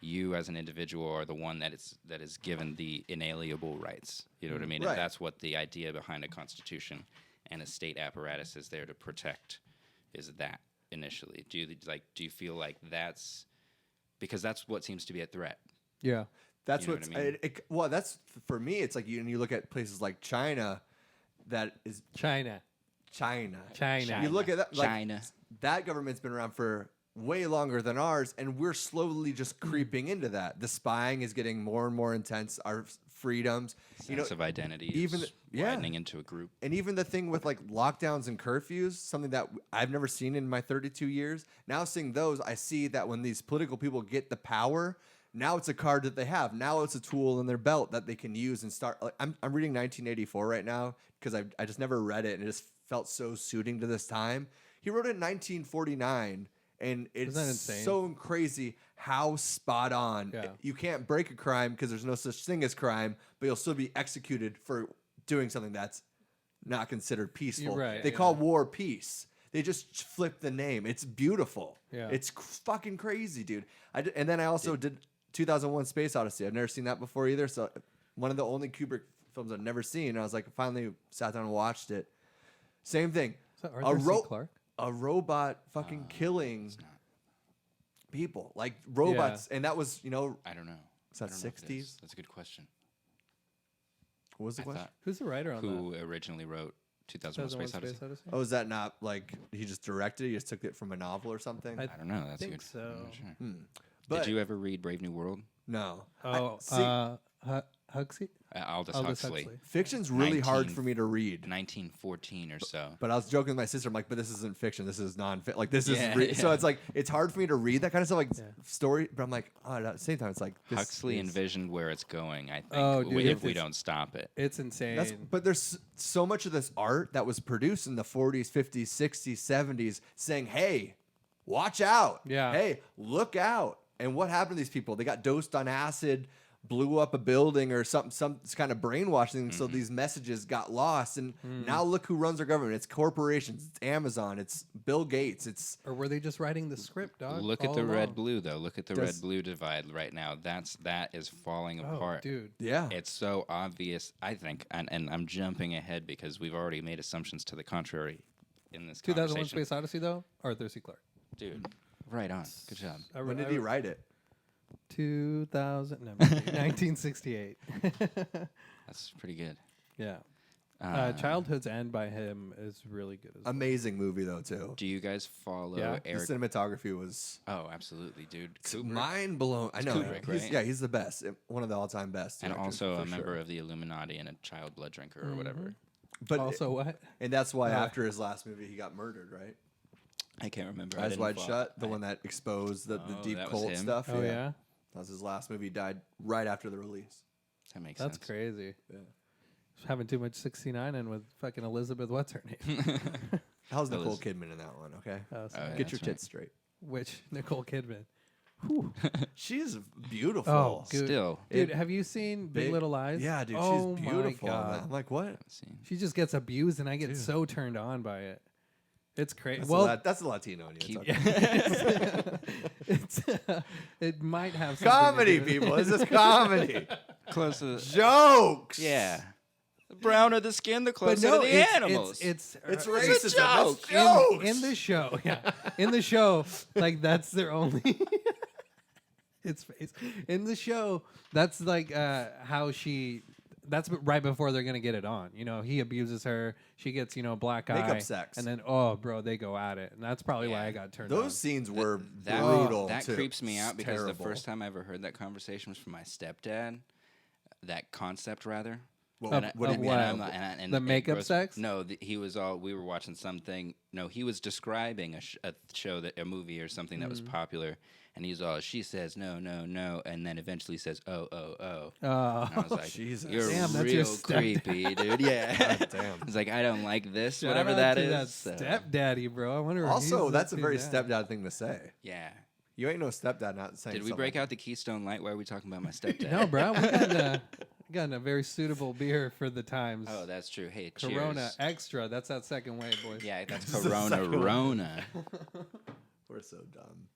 you as an individual are the one that is given the inalienable rights. You know what I mean? Right. And that's what the idea behind a constitution and a state apparatus is there to protect. Is that initially? Do you feel like that's because that's what seems to be a threat? Yeah. That's You know what's what I mean? well. That's for me. It's like you look at places like China, that is China. China. China. You look at that. Like, China. that government's been around for way longer than ours, and we're slowly just creeping into that. The spying is getting more and more intense. Our freedoms, Sense of identity even is yeah. widening into a group. And even the thing with like lockdowns and curfews, something that I've never seen in my 32 years. Now seeing those, I see that when these political people get the power, now it's a card that they have. Now it's a tool in their belt that they can use and start. Like, I'm reading 1984 right now because I just never read it and it just felt so suiting to this time. He wrote it in 1949, and it's Isn't that insane? so crazy how spot on. Yeah. You can't break a crime because there's no such thing as crime, but you'll still be executed for doing something that's not considered peaceful. You're right, They yeah. call war peace. They just flip the name. It's beautiful. Yeah. It's fucking crazy, dude. And then I also did 2001: Space Odyssey. I've never seen that before either. So one of the only Kubrick films I've never seen. I was like, finally sat down and watched it. Same thing. Is that Arthur C. Clarke? A robot fucking killing It's not. people, like robots, and that was, I don't know. Is that I don't know if it 60s? is. That's a good question. what was the I question? thought Who's the writer on that? who originally wrote 2001: Space Odyssey? Oh, is that not like he just directed it? He just took it from a novel or something? I I don't know. That's a think good. so. I'm not sure. But Did you ever read Brave New World? no. Oh, See, Huxley? Aldous Aldous Huxley. Huxley. fiction's really hard 19 for me to read. 1914 or so. But I was joking with my sister. I'm like, but this isn't fiction. This is non-fiction. Like, this Yeah, is so yeah. it's like it's hard for me to read that kind of stuff, like Yeah. story. But I'm like, oh, at the same time, it's like this Huxley is- envisioned where it's going. I think Oh, dude, if we it's- don't stop it. It's insane. But there's so much of this art that was produced in the 40s, 50s, 60s, 70s saying, hey, watch out. Yeah. Hey, look out. And what happened to these people? They got dosed on acid, blew up a building or some kind of brainwashing. So these messages got lost. And now look who runs our government. It's corporations. It's Amazon. It's Bill Gates. It's Or were they just writing the script, dog? Look at all the along? red blue though. Look at the Does- red blue divide right now. That is falling Oh, apart. dude. yeah. It's so obvious, I think, and I'm jumping ahead because we've already made assumptions to the contrary in this 2001: conversation. Space Odyssey, though? Arthur C. Clarke. Dude, right on. Good job. When did he write it? 2000, no, 1968. That's pretty good. Yeah. Uh, Childhood's End by him is really good as well. Amazing movie, though, too. Do you guys follow Yeah. The Eric? cinematography was Oh, absolutely, dude. it's Kubrick. mind blowing. I know. Kubrick, He's, right? yeah, he's the best. One of the all-time best. And directors, also for a member sure. of the Illuminati and a child blood drinker or whatever. But Also, what? and that's why Uh, after his last movie, he got murdered, right? I can't remember. I Eyes didn't Wide follow- Shut, the I- one that exposed the Oh, deep that was cult him? stuff. Oh, yeah? That was his last movie. He died right after the release. That makes That's sense. crazy. Yeah. having too much 69 and with fucking Elizabeth. What's her name? How's Nicole Liz. Kidman in that one? Okay, Oh, sorry. yeah. get your that's right. tits straight. Which Nicole Kidman? She's beautiful. Oh, good. Still, Dude, have you seen Big Little Lies? Yeah, dude, Oh she's my beautiful. in that. God. I'm like, what? let's see. She just gets abused, and I get Dude. so turned on by it. It's crazy. That's Well, that's the Latino in you. Keep- It's okay. it's it might have something Comedy, to do with- people. This is comedy. Close to the, Jokes. yeah. The browner the skin, the But closer no, to the it's, animals. It's It's uh, racist. It's joke. jokes. in the show. Yeah, in the show, like that's their only. Its face in the show. That's like how she. That's right before they're gonna get it on. You know, he abuses her. She gets black eye. Makeup sex. And then bro, they go at it, and that's probably why Yeah. I got turned on. Those scenes were that brutal. that too. creeps me out It's because terrible. the first time I ever heard that conversation was from my stepdad. That concept, rather. Well, Of- what do you of mean? what? And The it makeup gross- sex? No, he was all. We were watching something. No, he was describing a show a movie or something that was popular, and he's all. She says no, no, no, and then eventually says oh, oh, oh. And I was like, Jesus. "You're Damn, that's real your stepdad." creepy, dude." Yeah. God damn. He's like, "I don't like this, Shout whatever out that to is." That so, stepdaddy, bro. I wonder. if Also, he's that's a into very that. stepdad thing to say. yeah. You ain't no stepdad not saying. Did we break out the Keystone Light? Why are we talking about my stepdad? No, bro. We got a very suitable beer for the times. Oh, that's true. Hey, Corona cheers. Extra. That's that second wave, boys. Yeah, that's This is the Corona second one. Rona. We're so dumb.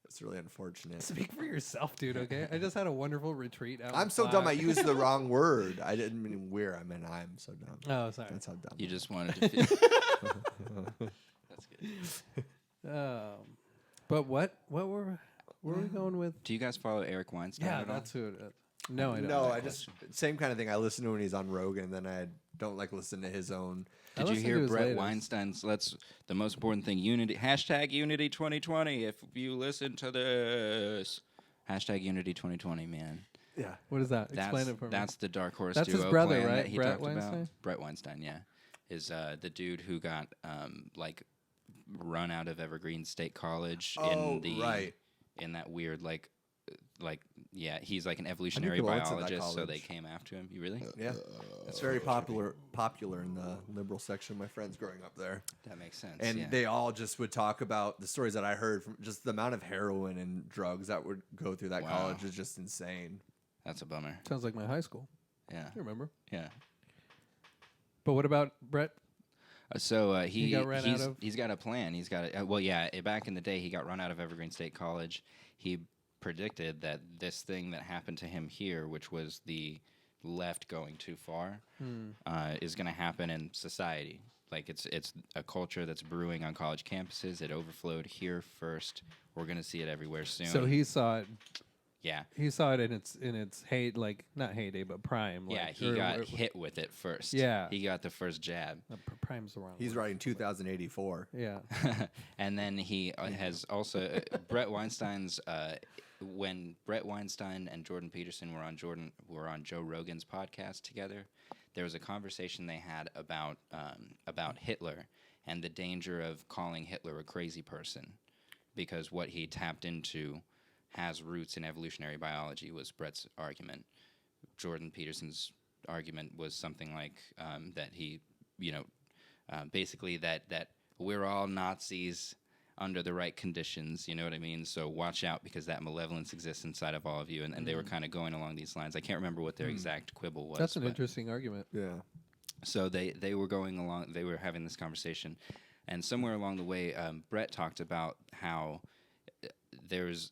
It's really unfortunate. Speak for yourself, dude. Okay. I just had a wonderful retreat. Out I'm in so dumb. I Flag. used the wrong word. I didn't mean we're. I meant I'm so dumb. Oh, sorry. That's how dumb. You I just wanted to feel. That's good. But where we going with? Do you guys follow Eric Weinstein Yeah, at all? that's who. No, I am. don't. No, I just same kind of thing. I listen to when he's on Rogan, and then I don't like listen to his own. I Did you listened to hear his Brett latest. Weinstein's? The most important thing. Unity. Hashtag Unity 2020. If you listen to this. Hashtag Unity 2020, man. Yeah. What is that? That's, Explain it for me. that's the Dark Horse That's his duo brother, plan right? that he Brett talked Weinstein? about. Brett Weinstein, yeah. Is the dude who got run out of Evergreen State College Oh, right. in that weird yeah, he's like an evolutionary people went to that biologist, so they college. came after him. You really? Yeah. It's very popular in the liberal section of my friends growing up there. That makes sense. And yeah. they all just would talk about the stories that I heard from just the amount of heroin and drugs that would go through that Wow. college is just insane. That's a bummer. Sounds like my high school. Yeah. I remember. Yeah. But what about Brett? He got ran out of? he's got a plan. He's got back in the day he got run out of Evergreen State College. He predicted that this thing that happened to him here, which was the left going too far, is going to happen in society. Like it's a culture that's brewing on college campuses. It overflowed here first. We're going to see it everywhere soon. So he saw it. yeah. He saw it in its not heyday, but prime. Yeah, he got hit with it first. Yeah. He got the first jab. Prime's the wrong. He's word. writing 2084. Yeah. And then he has also Brett Weinstein's when Brett Weinstein and Jordan Peterson were on Joe Rogan's podcast together. There was a conversation they had about Hitler and the danger of calling Hitler a crazy person, because what he tapped into has roots in evolutionary biology, was Brett's argument. Jordan Peterson's argument was something like that he, basically that we're all Nazis under the right conditions, you know what I mean? So watch out, because that malevolence exists inside of all of you. And they were kind of going along these lines. I can't remember what their exact quibble was. That's an but- interesting argument. Yeah. So they were going along, they were having this conversation. And somewhere along the way, Brett talked about how there's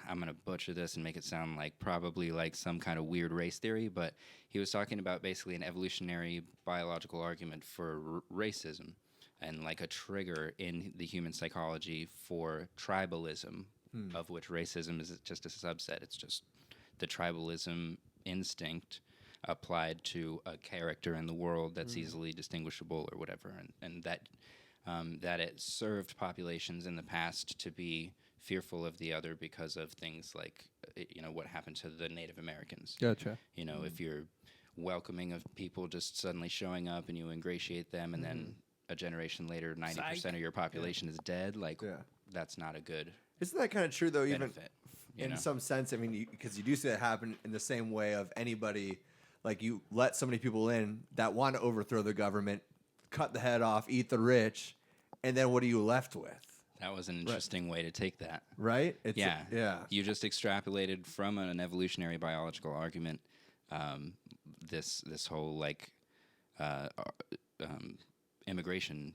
I'm going to butcher this and make it sound like probably like some kind of weird race theory, but he was talking about basically an evolutionary biological argument for racism, and like a trigger in the human psychology for tribalism, of which racism is just a subset. It's just the tribalism instinct applied to a character in the world that's easily distinguishable or whatever, and that it served populations in the past to be fearful of the other because of things like what happened to the Native Americans. Gotcha. If you're welcoming of people just suddenly showing up and you ingratiate them, and then a generation later 90% of your population is dead, that's not a good Isn't that kind of true though? Even benefit. in some sense, I mean, because you do see that happen in the same way of anybody Like you let so many people in that want to overthrow the government, cut the head off, eat the rich, and then what are you left with? That was an interesting way to take that. Right? It's Yeah. You just extrapolated from an evolutionary biological argument this whole like immigration,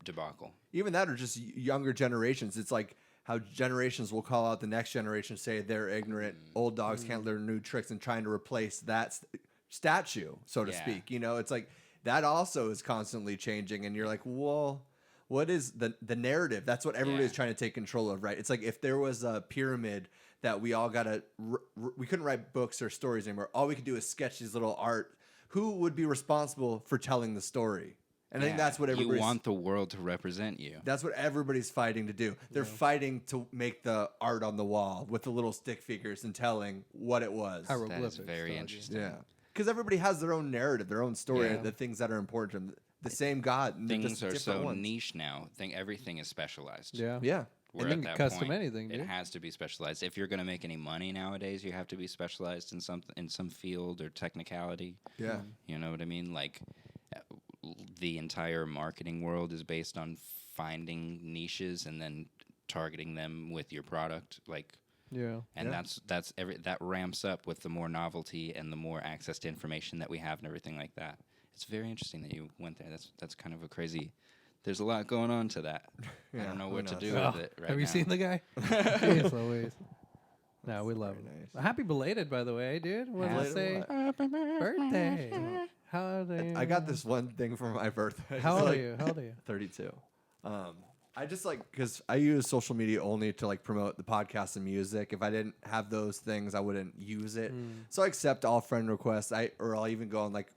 debacle. Even that, or just younger generations. It's like how generations will call out the next generation, say they're ignorant, old dogs can't learn new tricks, and trying to replace that statue, so to speak. It's like that also is constantly changing, and you're like, well, what is the narrative? That's what everybody's trying to take control of, right? It's like if there was a pyramid that we all got to, we couldn't write books or stories anymore. All we could do is sketch these little art. Who would be responsible for telling the story? And I think that's what everybody's... You want the world to represent you. That's what everybody's fighting to do. They're fighting to make the art on the wall with the little stick figures and telling what it was. That is very interesting. Yeah. Because everybody has their own narrative, their own story, the things that are important to them. The same God. Things are so niche now. Everything is specialized. Yeah. Yeah. And then custom anything, it has to be specialized. If you're going to make any money nowadays, you have to be specialized in some field or technicality. Yeah. You know what I mean? Like the entire marketing world is based on finding niches and then targeting them with your product. That ramps up with the more novelty and the more access to information that we have and everything like that. It's very interesting that you went there. That's kind of a crazy. There's a lot going on to that. I don't know what to do with it right now. Have you seen the guy? Jeez Louise. No, we love him. nice. Happy belated, by the way, dude. What did I say? Happy Birthday. How old are you? I got this one thing for my birthday. How old are you? 32. I just because I use social media only to like promote the podcast and music. If I didn't have those things, I wouldn't use it. So I accept all friend requests. I'll even go on like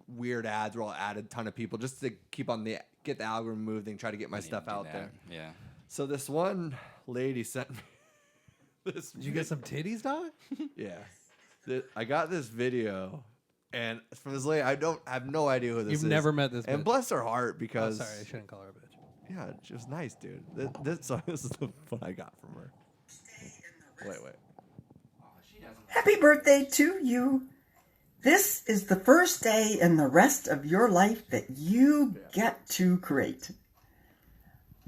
weird ads where I'll add a ton of people just to keep on get the algorithm moving, try to get my stuff out there. Yeah. So this one lady sent me this. Did you get some titties, dog? Yeah. I got this video, and from this lady, I have no idea who this is. You've never met this bitch. And bless her heart, because... Oh, sorry, I shouldn't call her a bitch. Yeah, she was nice, dude. This is the one I got from her. Wait. Happy birthday to you. This is the first day in the rest of your life that you get to create.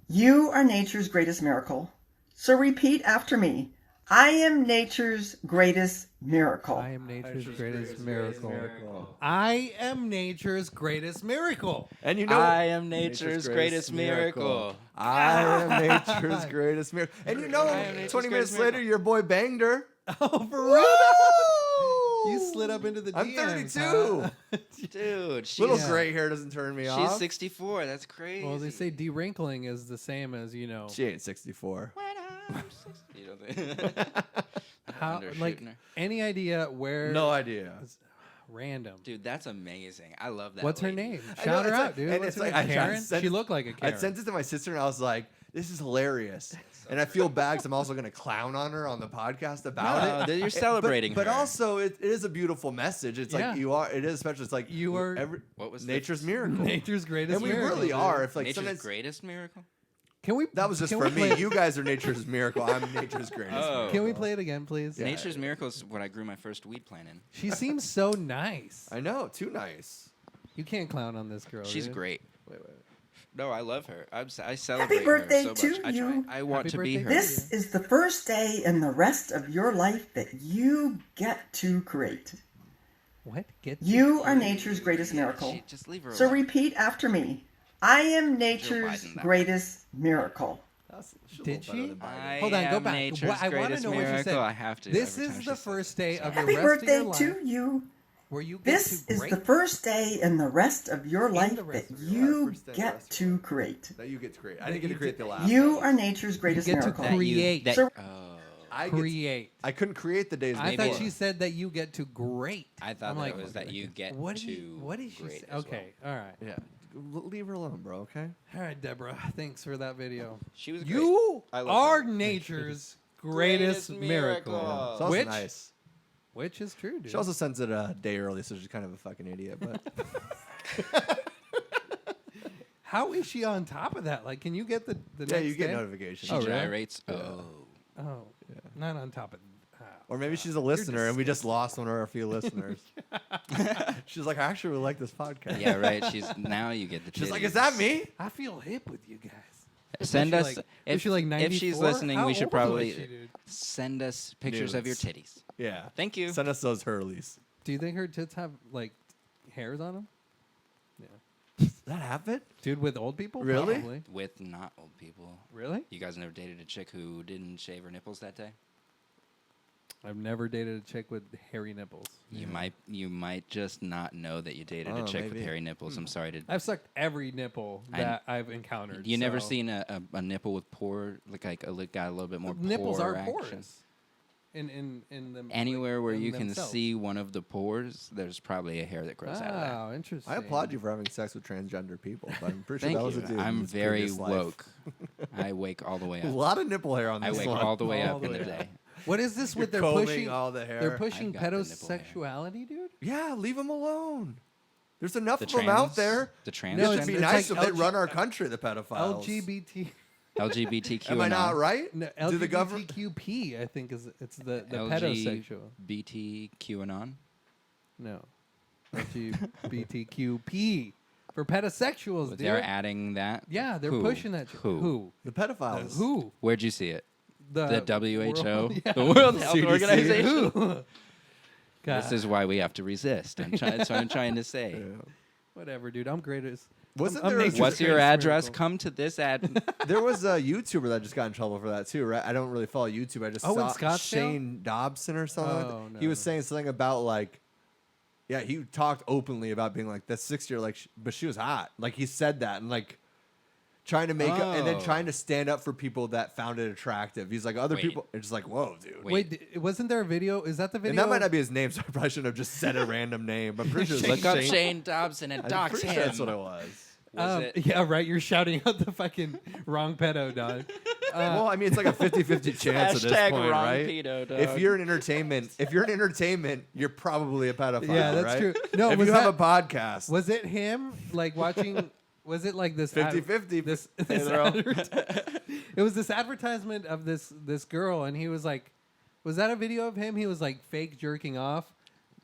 You are nature's greatest miracle. So repeat after me. I am nature's greatest miracle. I am nature's greatest miracle. I am nature's greatest miracle. And you know, I am nature's greatest miracle. I am nature's greatest miracle. And you know, 20 minutes later, your boy banged her. Oh, for real? You slid up into the DMs. I'm 32. Dude, Little gray hair doesn't turn me off. She's 64. That's crazy. Well, they say de-wrinkling is the same as, She ain't 64. When I'm 60. You don't think? How, like, any idea where... No idea. Random. Dude, that's amazing. I love that. What's her lady. name? Shout her out, dude. And What's it's her like, name? Karen? She looked like a Karen. I sent it to my sister, and I was like, this is hilarious. And I feel bad because I'm also going to clown on her on the podcast about it. You're celebrating but her. also, it is a beautiful message. It's like it is special. It's like you are what was nature's this? miracle. Nature's greatest and we miracle. really are. If like Nature's sometimes greatest miracle? Can we? That was just for me. You guys are nature's miracle. I'm nature's greatest miracle. Can we play it again, please? Yeah. Nature's miracle is what I grew my first weed plant in. She seems so nice. I know, too nice. You can't clown on this girl. She's dude. great. Wait. No, I love her. I celebrate Happy birthday her so much. to you. I want Happy to be birthday. her. This is the first day in the rest of your life that you get to create. What? You are nature's greatest miracle. Just leave her So alone. repeat after me. I am nature's Biden that greatest miracle. Did she? I Hold on, go am back. Nature's I want to greatest know what you miracle. said. I have to. This every time is she the says first it. day of Happy the rest birthday of your to life you. where you get This to is great. the first day in the rest of your life the rest that of your you First day in the get rest of to create. That you get to create. I didn't get to create the last. You are nature's You greatest get to miracle. create. So- I Create. I couldn't create the days I before. thought she said that you get to great. I thought I'm that like, was that you get what to. What did she great say? as Okay, all right. Yeah. Leave her alone, bro, okay? All right, Deborah. Thanks for that video. She was great. You I love are her. nature's greatest miracle. It's also Which, nice. which is true, dude. She also sends it a day early, so she's kind of a fucking idiot. But How is she on top of that? Like, can you get the yeah, next you get day? notifications. Oh, She really? gyrates. Yeah. Oh. Oh, not on top of. Or maybe she's a listener and we just lost one of our few listeners. She's like, I actually really like this podcast. Yeah, right. Now you get the. She's like, titties. is that me? I feel hip with you guys. Send Was us she like- if was she like if she's 94? listening. How We should old was probably she, dude? send us pictures of your Nudes. titties. Yeah. Thank you. Send us those Hurleys. Do you think her tits have like hairs on them? Yeah. Does that happen? Dude, with old people? Really? Probably. With not old people. Really? You guys never dated a chick who didn't shave her nipples that day? I've never dated a chick with hairy nipples. You might just not know that you dated a Oh, chick with maybe. hairy nipples. I'm sorry to. I've sucked every nipple that I've encountered. You never so- seen a nipple with pore got a little bit more nipples pore are action? porous. In them Anywhere where in you can themselves. see one of the pores, there's probably a hair that grows out of that. Wow, interesting. I applaud you for having sex with transgender people, but I'm pretty Thank sure that was you. a dude. in I'm his very previous life. woke. I wake all the way A up. lot of nipple hair on I this wake one. all the way All up the in the way day. up. What is this with You're they're combing pushing all the hair. They're pushing I've got the nipple hair. pedosexuality, dude? Yeah, leave them alone. There's enough The of them out trans- there. The trans. No, It'd be it's nice like if they LG run our country, the pedophiles. LGBT LGBTQ. Am I not right? no, Do the government? LGBTQP, I think is it's the pedosexual. LGBTQAnon. No. LGBTQP for pedosexuals, dude. They're adding that. Yeah, they're Who? pushing that. Who? The pedophiles. Who? Where'd you see it? The WHO, World- yeah. the World Health CDC. Organization. Who? God. This is why we have to resist. That's what I'm trying to say. Whatever, dude. I'm great as. Wasn't I'm there a- nature's What's your greatest address? miracle. Come to this ad. There was a YouTuber that just got in trouble for that too, right? I don't really follow YouTube. I just Oh, in saw Scottsdale? Shane Dobson or something. like that. Oh, no, he was no. saying something about like, yeah, he talked openly about being like that 6-year, like, but she was hot. Like he said that and like trying to make and then Oh. trying to stand up for people that found it attractive. He's like other Wait. people. It's just like whoa, dude. Wait, wasn't there a video? Is that the video? And that might not be his name, so I probably shouldn't have just said a random name. I'm pretty sure it's Look like up Shane Dobson and I'm dox pretty him. sure that's what it was. Was it? Yeah, right. You're shouting out the fucking wrong pedo, dog. Well, I mean, it's like a 50-50 chance at this Hashtag point, wrong right? pedo, dog. If you're in entertainment, you're probably a pedophile. Yeah, that's right? true. No, if was you have a that- podcast, Was it him like watching? Was it like this 50-50. This they're all- it was this advertisement of this girl, and he was like, was that a video of him? He was like fake jerking off,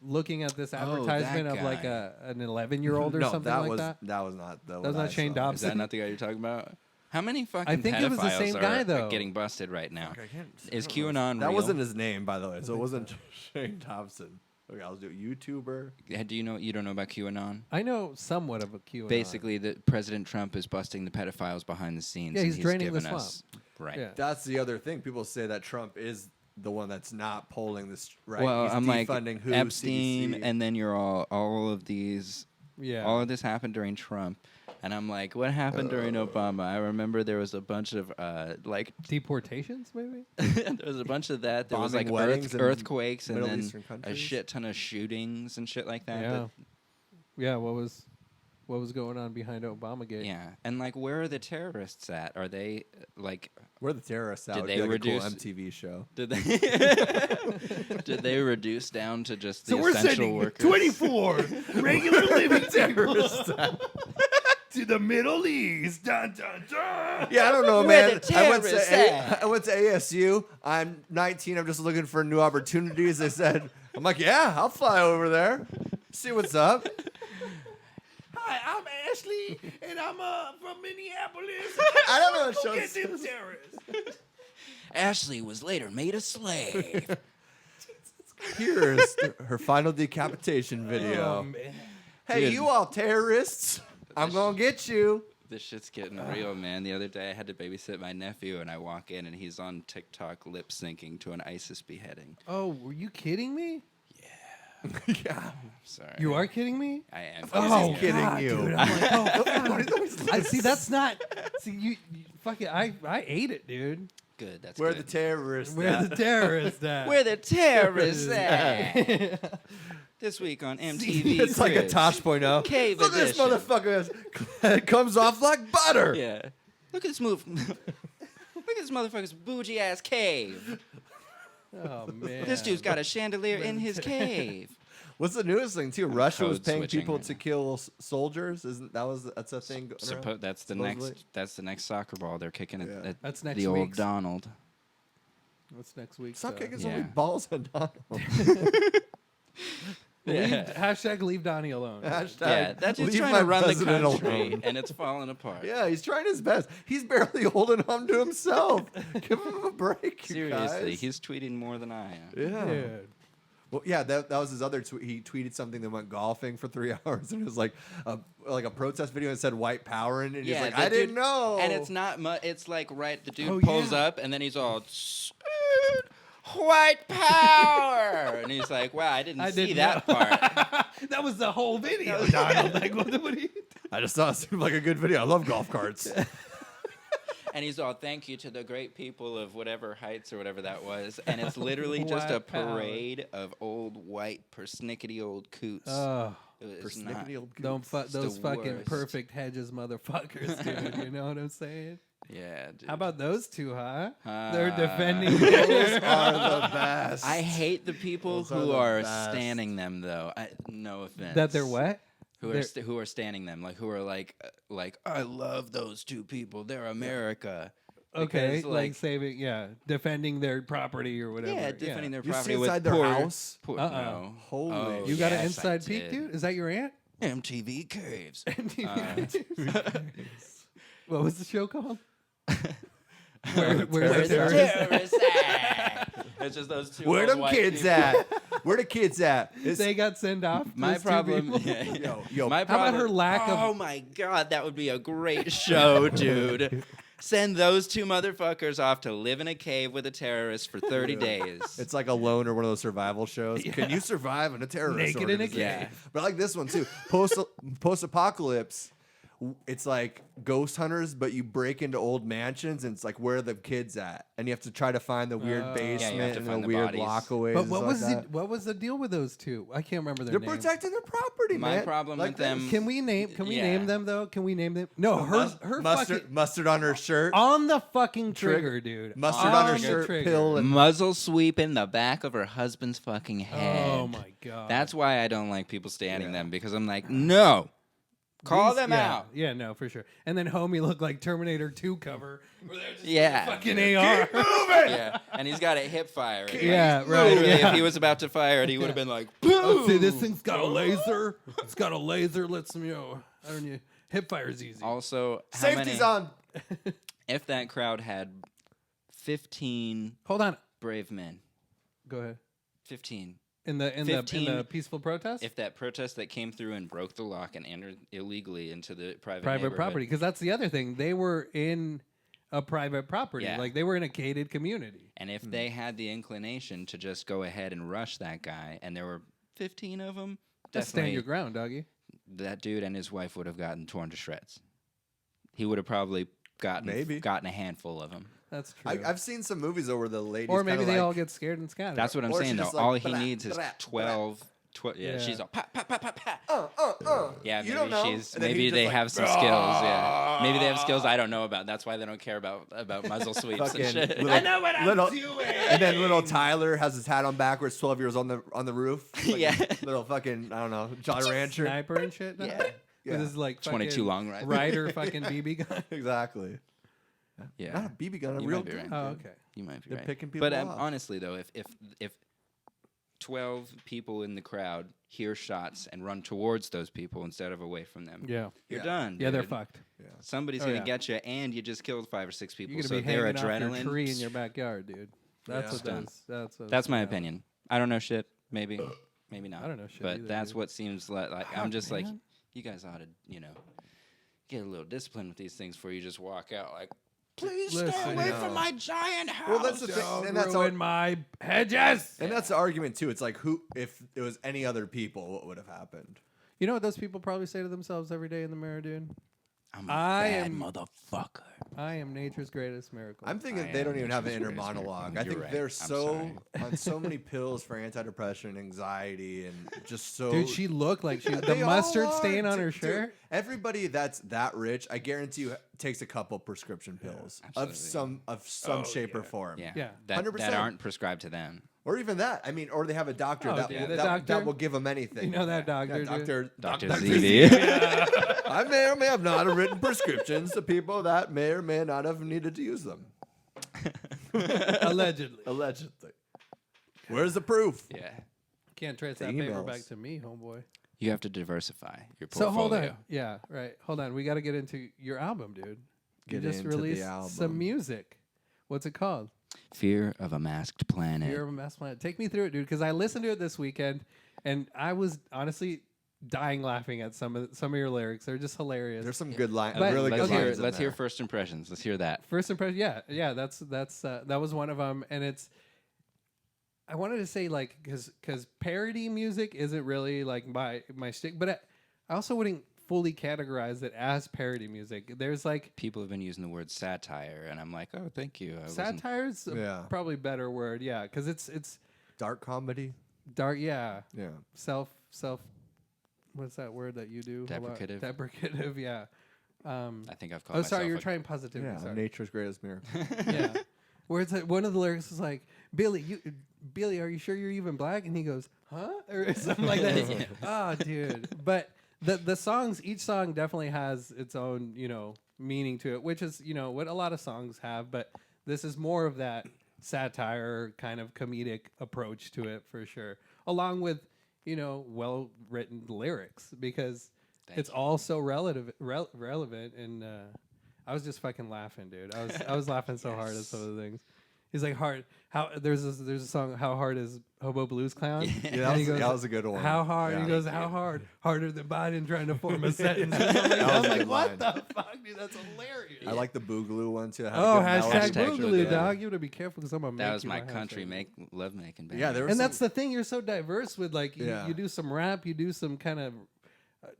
looking at this that advertisement of like guy. an 11-year-old or no, something that like was that. that was not the That was not Shane Is Dobson. that not the guy you're talking about? How many fucking I think it was the pedophiles same are guy, though. getting busted right now? I can't- Is I don't know. QAnon That real? wasn't his name, by the way, so it wasn't Shane Dobson. Okay, I'll do it. YouTuber. Do you know? You don't know about QAnon? I know somewhat of a QAnon. Basically, President Trump is busting the pedophiles behind the scenes. Yeah, and he's draining the given us right. Yeah. That's the other thing. People say that Trump is the one that's not polling this right. Well, He's I'm like defunding WHO, Epstein, CDC. and then you're all of these. Yeah. All of this happened during Trump, and I'm like, what happened during Obama? I remember there was a bunch of like Deportations, maybe. there was a bunch of that. There was Bombing like weddings in earthquakes and Middle then Eastern a countries. shit ton of shootings and shit like that. Yeah. Yeah. What was going on behind Obamagate? Yeah, and like, where are the terrorists at? Are they like? We're the terrorists out. Did It'd they be like a reduce- cool MTV show. Did they? Did they reduce down to just the essential workers? 24 regular living terrorists to the Middle East. Dun, dun, dun. Yeah, I don't know, Where man. the I went, terrorists to at? I went to ASU. I'm 19. I'm just looking for new opportunities. They said, I'm like, yeah, I'll fly over there. See what's up. Hi, I'm Ashley, and I'm from Minneapolis. I don't know what Go shows. get them terrorists. Ashley was later made a slave. Here's her final decapitation video. Hey, Dude. you all terrorists. I'm going to get you. This shit's getting real, man. The other day I had to babysit my nephew, and I walk in, and he's on TikTok lip syncing to an ISIS beheading. Oh, were you kidding me? Yeah. Sorry. You are kidding me? I am. Oh, kidding God, you. dude, I'm like, oh, I see. That's not. See, you fucking. I ate it, dude. Good. That's Where good. the terrorists Where at? the terrorists at? Where the terrorists at? This week on MTV. It's like a Cribs. Tosh point out. Cave Look at this edition. motherfucker. It comes off like butter. Yeah. Look at this move. Look at this motherfucker's bougie ass cave. Oh man. This dude's got a chandelier in his cave. What's the newest thing too? Russia was code paying switching people right to now. kill that's a thing. going around? That's the Supposedly? next. That's the next soccer ball they're kicking Yeah. at That's next the old week's. Donald. What's next week? Stop kicking so Yeah. many balls at Donald. Hashtag leave Donnie alone. Hashtag Yeah, that dude's leave trying my to run the president country, alone. and it's falling apart. Yeah, he's trying his best. He's barely holding on to himself. Give him a break, you Seriously, guys. he's tweeting more than I am. Yeah. Dude. Well, yeah, that was his other tweet. He tweeted something that went golfing for 3 hours, and it was like a protest video that said "white power" in it. And he's like, the I didn't dude- know. And it's not much. It's like the dude Oh, pulls yeah. up, and then he's all white power, and he's like, "Wow, I didn't see that part." That was the whole video, Donald. Like, what do you? I just thought it seemed like a good video. I love golf carts. And he's all, "Thank you to the great people of whatever Heights or whatever that was," and it's literally just a White power. parade of old white persnickety old coots. Oh, It's not. Persnickety old don't goods. those the fucking worst. perfect hedges, motherfuckers, dude. You know what I'm saying? Yeah, dude. How about those two, huh? Uh, They're defending. Those are the best. I hate the people Those are who the are best. standing them, though. No offense. that they're what? Who They're- are who are standing them? Like who are like I love those two people. They're America. Okay, Because, like saving, defending their property or whatever. Yeah, defending their You property see with inside their poor, house? Poor, Uh-uh. no. Holy Oh, You got an yes, inside I peek, did. dude? Is that your aunt? MTV Caves. What was the show called? Where's Where's the the terrorists? terrorists at? It's just those two. Where old them white kids people. at? Where the kids at? It's- They got sent off. My those two problem. people? Yeah. Yo, My How about problem. her lack of- Oh my god, that would be a great show, dude. Send those two motherfuckers off to live in a cave with a terrorist for 30 days. It's like Alone or one of those survival shows. Can you survive in a terrorist Naked in a organization? cave. But I like this one too. Post-apocalypse. It's like ghost hunters, but you break into old mansions, and it's like where are the kids at, and you have to try to find the weird Yeah, you basement have to and find the the weird bodies. lockaways. But and what stuff was like that. what was the deal with those two? I can't remember their They're names. protecting their property, My man. problem Like with them- this. Can we name Yeah. them though? Can we name them? No, her mustard, fucking mustard on her shirt. on the fucking trigger, dude. Mustard on her the shirt. trigger. Pill and Muzzle sweep in the back of her husband's fucking head. Oh my god. That's why I don't like people standing them, because I'm like, no. Call them yeah, out. Yeah, no, for sure. And then Homie looked like Terminator 2 cover. Where they're just Yeah. fucking AR. Yeah. And he's got a hip fire. Yeah, right. Literally, Yeah. if he was about to fire it, he would have been like, Oh, see, this thing's got a laser. It's got a laser. Lets them, I don't know. Hip fire's easy. Also, how safety's many, on. if that crowd had 15 Hold on. brave men, Go ahead. 15. In the 15 peaceful protest? If that protest that came through and broke the lock and entered illegally into the private Private property, because that's the other thing. They were in a private property. Yeah. Like they were in a gated community. and if they had the inclination to just go ahead and rush that guy, and there were 15 of them, Just stand definitely your ground, doggy. that dude and his wife would have gotten torn to shreds. He would have probably gotten a handful of them. That's true. I've seen some movies though where the ladies or maybe kinda they like, all get scared and scattered. That's what I'm Or saying, she's though. just like, All he blah, needs is blah, 12. Yeah, Yeah. she's all pat, pat, pat, pat, pat. Yeah, You maybe don't know. she's And then maybe he's just they like, have some skills. Yeah, maybe they have skills I don't know about. That's why they don't care about muzzle sweeps fucking and shit. little, I know what I'm little, doing. And then little Tyler has his hat on backwards, 12 years on the roof. Like Yeah. Little fucking, I don't know, Jolly Rancher. Sniper and shit. Now? Yeah. Yeah. With his like 22 fucking long rifle. Rider fucking BB gun. Exactly. Yeah, Not a BB gun, a You real might be gun. right. Oh, okay. you might be They're right. picking people but off. honestly, though, if 12 people in the crowd hear shots and run towards those people instead of away from them, Yeah. you're Yeah. done. Yeah, they're dude. fucked. Somebody's Oh, gonna yeah. get you, and you just killed 5 or 6 people. You're So gonna be their hanging off adrenaline. your tree in your backyard, dude. That's what Done. those. That's my opinion. I don't know shit. Maybe, maybe not. I don't know shit But either, that's dude. what seems like. Fuck, I'm just like, man. you guys ought to, get a little discipline with these things before you just walk out like, please stay Listen, away no. from my giant house. Well, that's the thing. Don't And that's ruin my hedges. And that's the argument too. It's like if it was any other people, what would have happened? You know what those people probably say to themselves every day in the mirror, dude? I'm a I bad am- motherfucker. I am nature's greatest miracle. I'm thinking I they am don't even have an nature's inner greatest monologue. miracle. I You're think right. they're I'm so sorry. on so many pills for antidepressant, anxiety, and just so. Dude, she looked like she the They all mustard are, stain on her dude. shirt. Everybody that's that rich, I guarantee you, takes a couple prescription pills of absolutely. some shape or form. Yeah, Yeah. That 100%. aren't prescribed to them. Or even that. I mean, or they have a doctor Oh, that, dude, will, the that, doctor? that will give them anything. You know that doctor, Yeah, dude? Dr. Dr. ZD. I may or may have not have written prescriptions to people that may or may not have needed to use them. Allegedly. Allegedly. Where's the proof? Yeah. Can't trace The that paper emails. back to me, homeboy. You have to diversify your So portfolio. hold on. Yeah, right. Hold on. We got to get into your album, dude. You Get just into the released album. some music. What's it called? Fear of a Masked Planet. Fear of a Mass Planet. Take me through it, dude, because I listened to it this weekend, and I was honestly dying laughing at some of your lyrics. They're just hilarious. There's some good lines. But- Really good let's hear, lines. in let's hear there. first impressions. Let's hear that. First impression, yeah. That was one of them, and it's. I wanted to say like because parody music isn't really like my stick, but I also wouldn't fully categorize it as parody music. There's like People have been using the word satire, and I'm like, oh, thank you. I wasn't- satire's a Yeah. probably better word, yeah, because it's Dark comedy. dark, yeah, Yeah. self. What's that word that you do? a lot? Deprecative. Deprecative, yeah. I think I've called Oh, myself sorry, you're a- trying positivity. Yeah. Sorry. Nature's greatest miracle. Yeah. Where it's like, one of the lyrics is like, Billy, are you sure you're even black? And he goes, huh? Or something like that. Oh, dude. But the songs, each song definitely has its own, meaning to it, which is, what a lot of songs have. But this is more of that satire kind of comedic approach to it for sure. Along with, well-written lyrics because it's all so relevant. And I was just fucking laughing, dude. I was laughing so hard at some of the things. He's like, hard. How there's a song, How Hard Is Hobo Blues Clown? Yeah, And he that was a good one. How hard? Yeah. He goes, how hard? Harder than Biden trying to form a sentence. Or something like that. That I'm was a like, good what line. the fuck, dude? That's hilarious. I like the Boogaloo one too. It had a Oh, good melody hashtag to it. Boogaloo, Yeah. dog. You gotta be careful because I'm gonna make That was you my hashtag. country love making band. Yeah, there was And some- that's the thing. You're so diverse with like Yeah. you do some rap, you do some kind of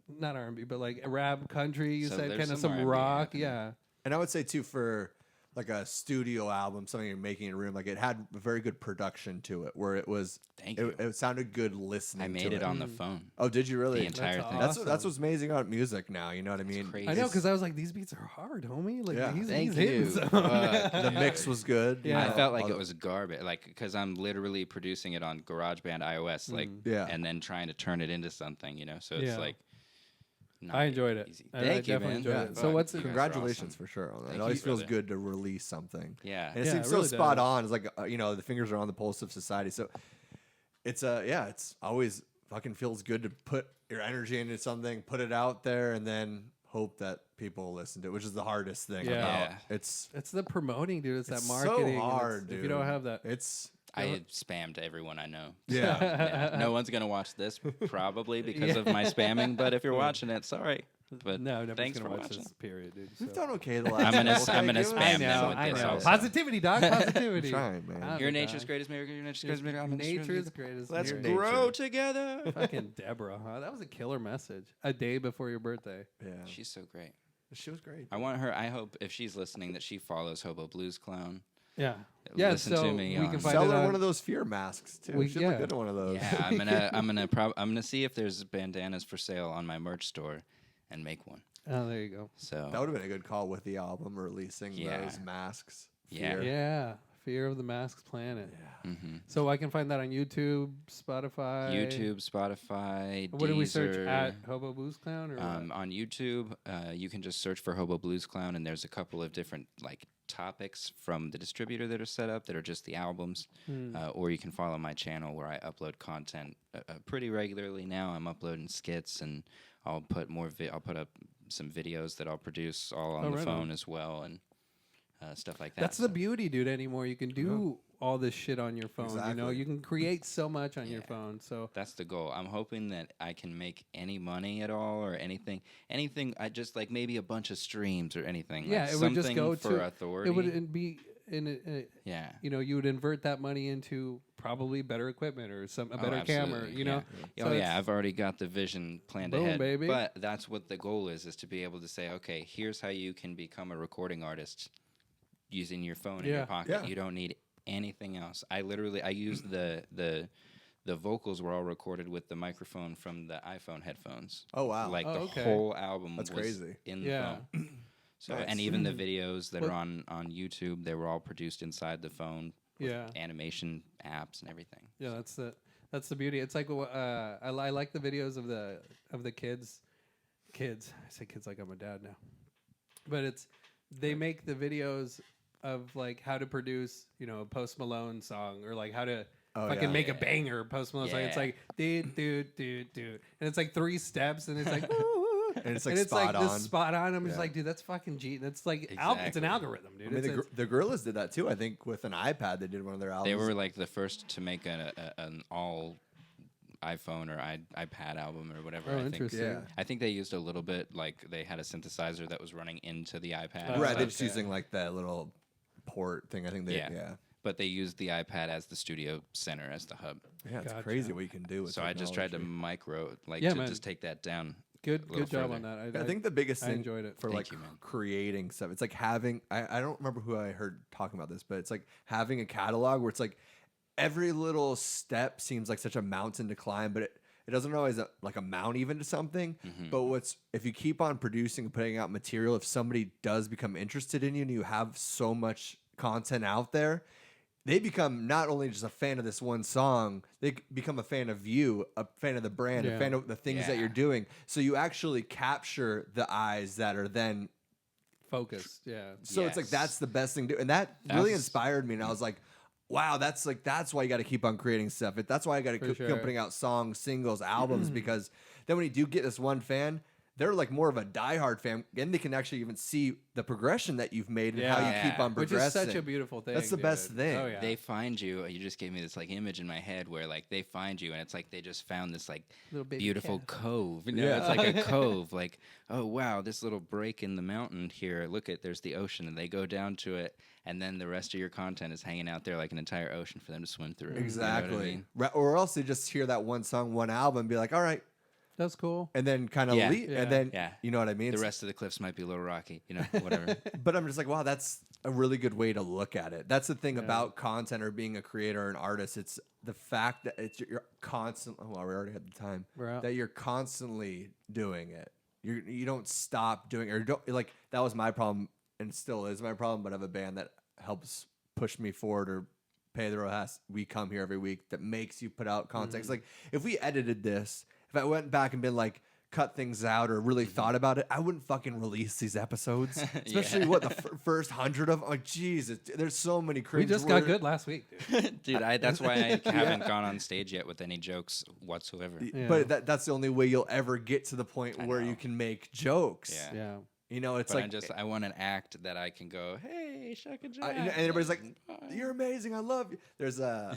not R&B, but like rap country. You So said there's kind of some some R&B rock, happening. yeah. And I would say too for like a studio album, something you're making in a room, like it had a very good production to it, where it was Thank you. it sounded good listening. I to made it on the phone. Oh, did you really? The entire That's thing. That's awesome. that's what's amazing about music now. You know what I mean? crazy. I know because I was like, these beats are hard, homie. Like Yeah. he's Thank hitting you. some. The mix was good. you Yeah. I know, felt like all it the- was garbage, like because I'm literally producing it on GarageBand iOS, like, Yeah. and then trying to turn it into something, So it's Yeah. like, not I enjoyed it. easy. I Thank you, definitely man. enjoyed Yeah, it. So Fuck, what's you it? guys are Congratulations awesome. for sure on that. Thank It always you, feels brother. good to release something. Yeah. And it Yeah, seems it so really spot does. on. It's like the fingers are on the pulse of society. So it's it's always fucking feels good to put your energy into something, put it out there, and then hope that people listen to it, which is the hardest thing Yeah. about Yeah. it's It's the promoting, dude. It's that it's marketing. and so hard, dude. If you don't have that, it's I had spammed everyone I know. yeah. Yeah, no one's gonna watch this probably because of my spamming. But if you're watching it, sorry. But no, nobody's thanks gonna for watch watching. this. Period, dude. We've so. done okay the last. I'm gonna couple. I'm gonna Give us- spam I them know, with I this know. also. Positivity, dog. Positivity. I'm trying, man. Ah, Your good, nature's dog. greatest miracle. Your nature's greatest miracle. I'm Nature's greatest. Let's miracle. Nature. grow together. Fucking Deborah, huh? That was a killer message. A day before your birthday. Yeah, She's so great. she was great. I want her. I hope if she's listening that she follows Hobo Blues Clown. Yeah. Yeah. Listen so to me we on- can find Sell it her on, one of those fear masks too. We- She'd yeah. look good in one of those. Yeah, I'm gonna see if there's bandanas for sale on my merch store, and make one. Oh, there you go. So That would have been a good call with the album releasing Yeah. those masks. Yeah. Fear. Yeah. Fear of the Masked Planet. hmm So I can find that on YouTube, Spotify. YouTube, Spotify. What do we search Deezer. at? Hobo Blues Clown or what? On YouTube, you can just search for Hobo Blues Clown, and there's a couple of different topics from the distributor that are set up that are just the albums, or you can follow my channel where I upload content pretty regularly now. I'm uploading skits, and I'll put I'll put up some videos that I'll produce all on Oh, the right phone on. as well, and stuff like that. That's the beauty, dude. Anymore, you can do all this shit on your phone. You know, Exactly. you can create so much on your Yeah. phone. So That's the goal. I'm hoping that I can make any money at all or anything. I just like maybe a bunch of streams or anything. yeah, like it would just something go for to authority. It would be yeah. you know, you would invert that money into probably better equipment or a better camera. absolutely, You know. yeah. So Oh yeah, it's- I've already got the vision planned Boom, ahead. baby. But that's what the goal is to be able to say, okay, here's how you can become a recording artist using your phone in Yeah. your pocket. Yeah. You don't need anything else. I used the vocals were all recorded with the microphone from the iPhone headphones. Oh wow. Like Oh, the okay. whole album That's was crazy. in the Yeah. phone. So Nice. and even the videos that Well- are on YouTube, they were all produced inside the phone. With Yeah. animation apps and everything. Yeah, that's the beauty. It's like I like the videos of the kids. Kids, I say kids like I'm a dad now, but they make the videos of like how to produce, you know, a Post Malone song or like how to fucking yeah. make a banger Post Malone song. It's Yeah. like do, and it's like 3 steps, and it's like woo, And it's like spot this on. spot on. I'm just Yeah. like, dude, that's fucking G. That's like it's an Exactly. algorithm, dude. I mean, the Gorillaz did that too. I think with an iPad, they did one of their albums. They were like the first to make an all iPhone or iPad album or whatever. Oh, I think. interesting. Yeah. I think they used a little bit, like they had a synthesizer that was running into the iPad. Oh, and right. stuff. They're just using like that little port thing. I think they. Yeah. Yeah. But they used the iPad as the studio center, as the hub. Yeah, it's Gotcha. crazy what you can do with So I just tried to technology. just take that down. Good little job further. on that. I think the biggest I thing enjoyed it. for Thank like you, man. creating stuff, it's like having. I don't remember who I heard talking about this, but it's like having a catalog where it's like every little step seems like such a mountain to climb, but it doesn't always like amount even to something. Mm-hmm. But if you keep on producing and putting out material, if somebody does become interested in you and you have so much content out there, they become not only just a fan of this one song, they become a fan of you, a fan of the brand, Yeah. a fan of the things that Yeah. you're doing. So you actually capture the eyes that are then. Focused. Yeah. So it's like Yes. that's the best thing to do, and that really That's- inspired me. And I was like, wow, that's why you got to keep on creating stuff. That's why I got to For keep sure. putting out songs, singles, albums, because then when you do get this one fan, they're like more of a diehard fan, and they can actually even see the progression that you've made and how you Yeah. keep on Which progressing. is such a beautiful thing. That's the dude. best thing. Oh yeah. They find you. You just gave me this like image in my head where like they find you, and it's like they just found this like Little baby beautiful cat. cove. You know, Yeah. it's like a cove. Like, oh wow, this little break in the mountain here. Look at there's the ocean, and they go down to it, and then the rest of your content is hanging out there like an entire ocean for them to swim through. Exactly. You know what I mean? Or else they just hear that one song, one album, and be like, all right, That's cool. and then kind of Yeah. leave, Yeah. and then Yeah. you know what I mean. The rest of the cliffs might be a little rocky. You know, whatever. But I'm just like, wow, that's a really good way to look at it. That's the thing about content or being a creator or an artist. It's the fact that you're constantly. Well, we already had the time We're out. that you're constantly doing it. You don't stop doing it, or don't like that was my problem and still is my problem. But I have a band that helps push me forward or pay the road. We come here every week that makes you put out content. It's like if we edited this, if I went back and been like cut things out or really thought about it, I wouldn't fucking release these episodes. Especially what the first 100 of them. Like, Jesus, there's so many We cringe just got words. good last week, dude. Dude, that's why I haven't gone on stage yet with any jokes whatsoever. Yeah. But that's the only way you'll ever get to the point I where know. you can make jokes. Yeah. Yeah. You know, it's But like I want an act that I can go, hey, Shaka Jack. and everybody's like, "You're amazing, I love you." There's on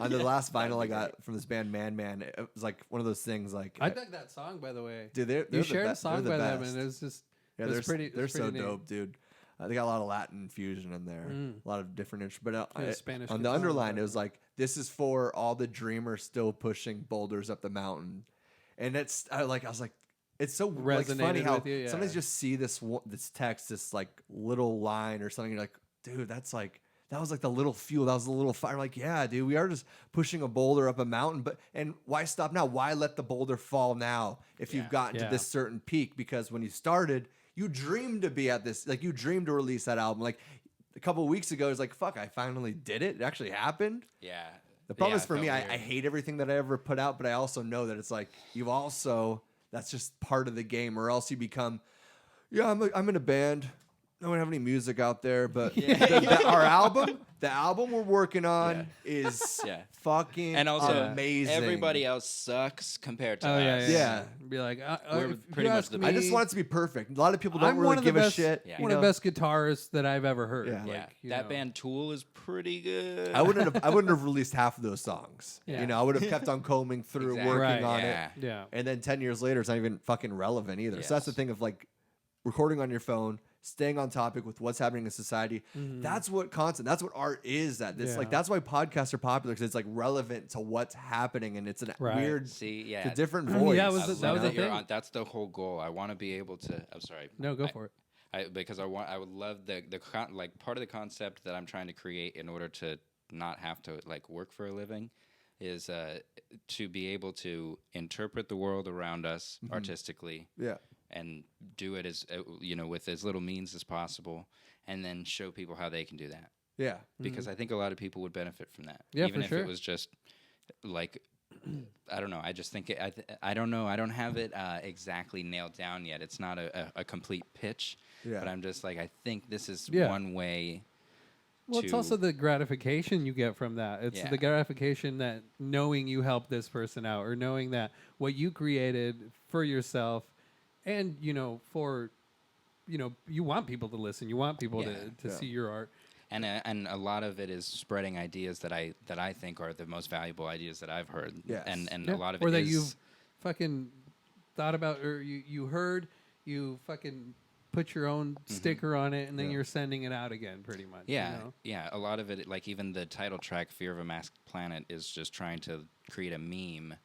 the last vinyl I got from this band, Man. It was like one of those things. Like, I dug that song, by the way. dude, they're You the shared a best. song They're by the them, best. and it was just Yeah, it was they're pretty so neat. dope, dude. They got a lot of Latin fusion in there, a lot of different instruments. But Yeah, Spanish on the guitar, underline, it whatever. was like, "This is for all the dreamers still pushing boulders up the mountain," and I was like, it's so like Resonated funny how with you, yeah. sometimes you just see this text, this like little line or something. You're like, dude, that was like the little fuel. That was the little fire. Like, yeah, dude, we are just pushing a boulder up a mountain. And why stop now? Why let the boulder fall now if you've gotten to Yeah. this certain peak? Because when you started, you dreamed to be at this. Like, you dreamed to release that album. Like a couple of weeks ago, it's like, fuck, I finally did it. It actually happened. Yeah. The problem Yeah, is for it me, felt I weird. hate everything that I ever put out, but I also know that it's like that's just part of the game, or else you become, I'm in a band. I don't have any music out there, but the album we're working on is Yeah. fucking And also, amazing. everybody else sucks compared to Oh yeah, us. yeah. Yeah. Be like, We're if pretty you much ask the- me, I just want it to be perfect. A lot of people don't I'm really one of the give a best, shit. Yeah. you one of know? the best guitarists that I've ever heard. Yeah. Like, Yeah. you That know. band Tool is pretty good. I wouldn't have released half of those songs. Yeah. You know, I would have kept on combing through, Exactly. working Right. on Yeah. it. Yeah. And then 10 years later, it's not even fucking relevant either. So that's the Yes. thing of like recording on your phone, staying on topic with what's happening in society. That's what content, that's what art is. Yeah. That's why podcasts are popular, because it's like relevant to what's happening, and it's a Right. weird, See, it's yeah. a different voice. Yeah, I that was love the you're thing. on- that's the whole goal. I want to be able to. I'm sorry. No, go for it. Because I would love like part of the concept that I'm trying to create in order to not have to like work for a living is to be able to interpret the world around us artistically Yeah. and do it as with as little means as possible, and then show people how they can do that. Yeah. Because I think a lot of people would benefit from that. Yeah, even for if sure. it was just like I don't know. I just think I don't know. I don't have it exactly nailed down yet. It's not a complete pitch. Yeah. But I'm just like, I think this is Yeah. one way Well, it's also the gratification you get from that. It's Yeah. the gratification that knowing you helped this person out, or knowing that what you created for yourself, and for you want people to listen, you want people to see your art. And a lot of it is spreading ideas that I think are the most valuable ideas that I've heard. Yes. And Yeah. a lot of or it that is you've fucking thought about, or you heard, you fucking put your own sticker on it, and then you're sending it out again, pretty much. Yeah, yeah. A lot of it, like even the title track, "Fear of a Masked Planet," is just trying to create a meme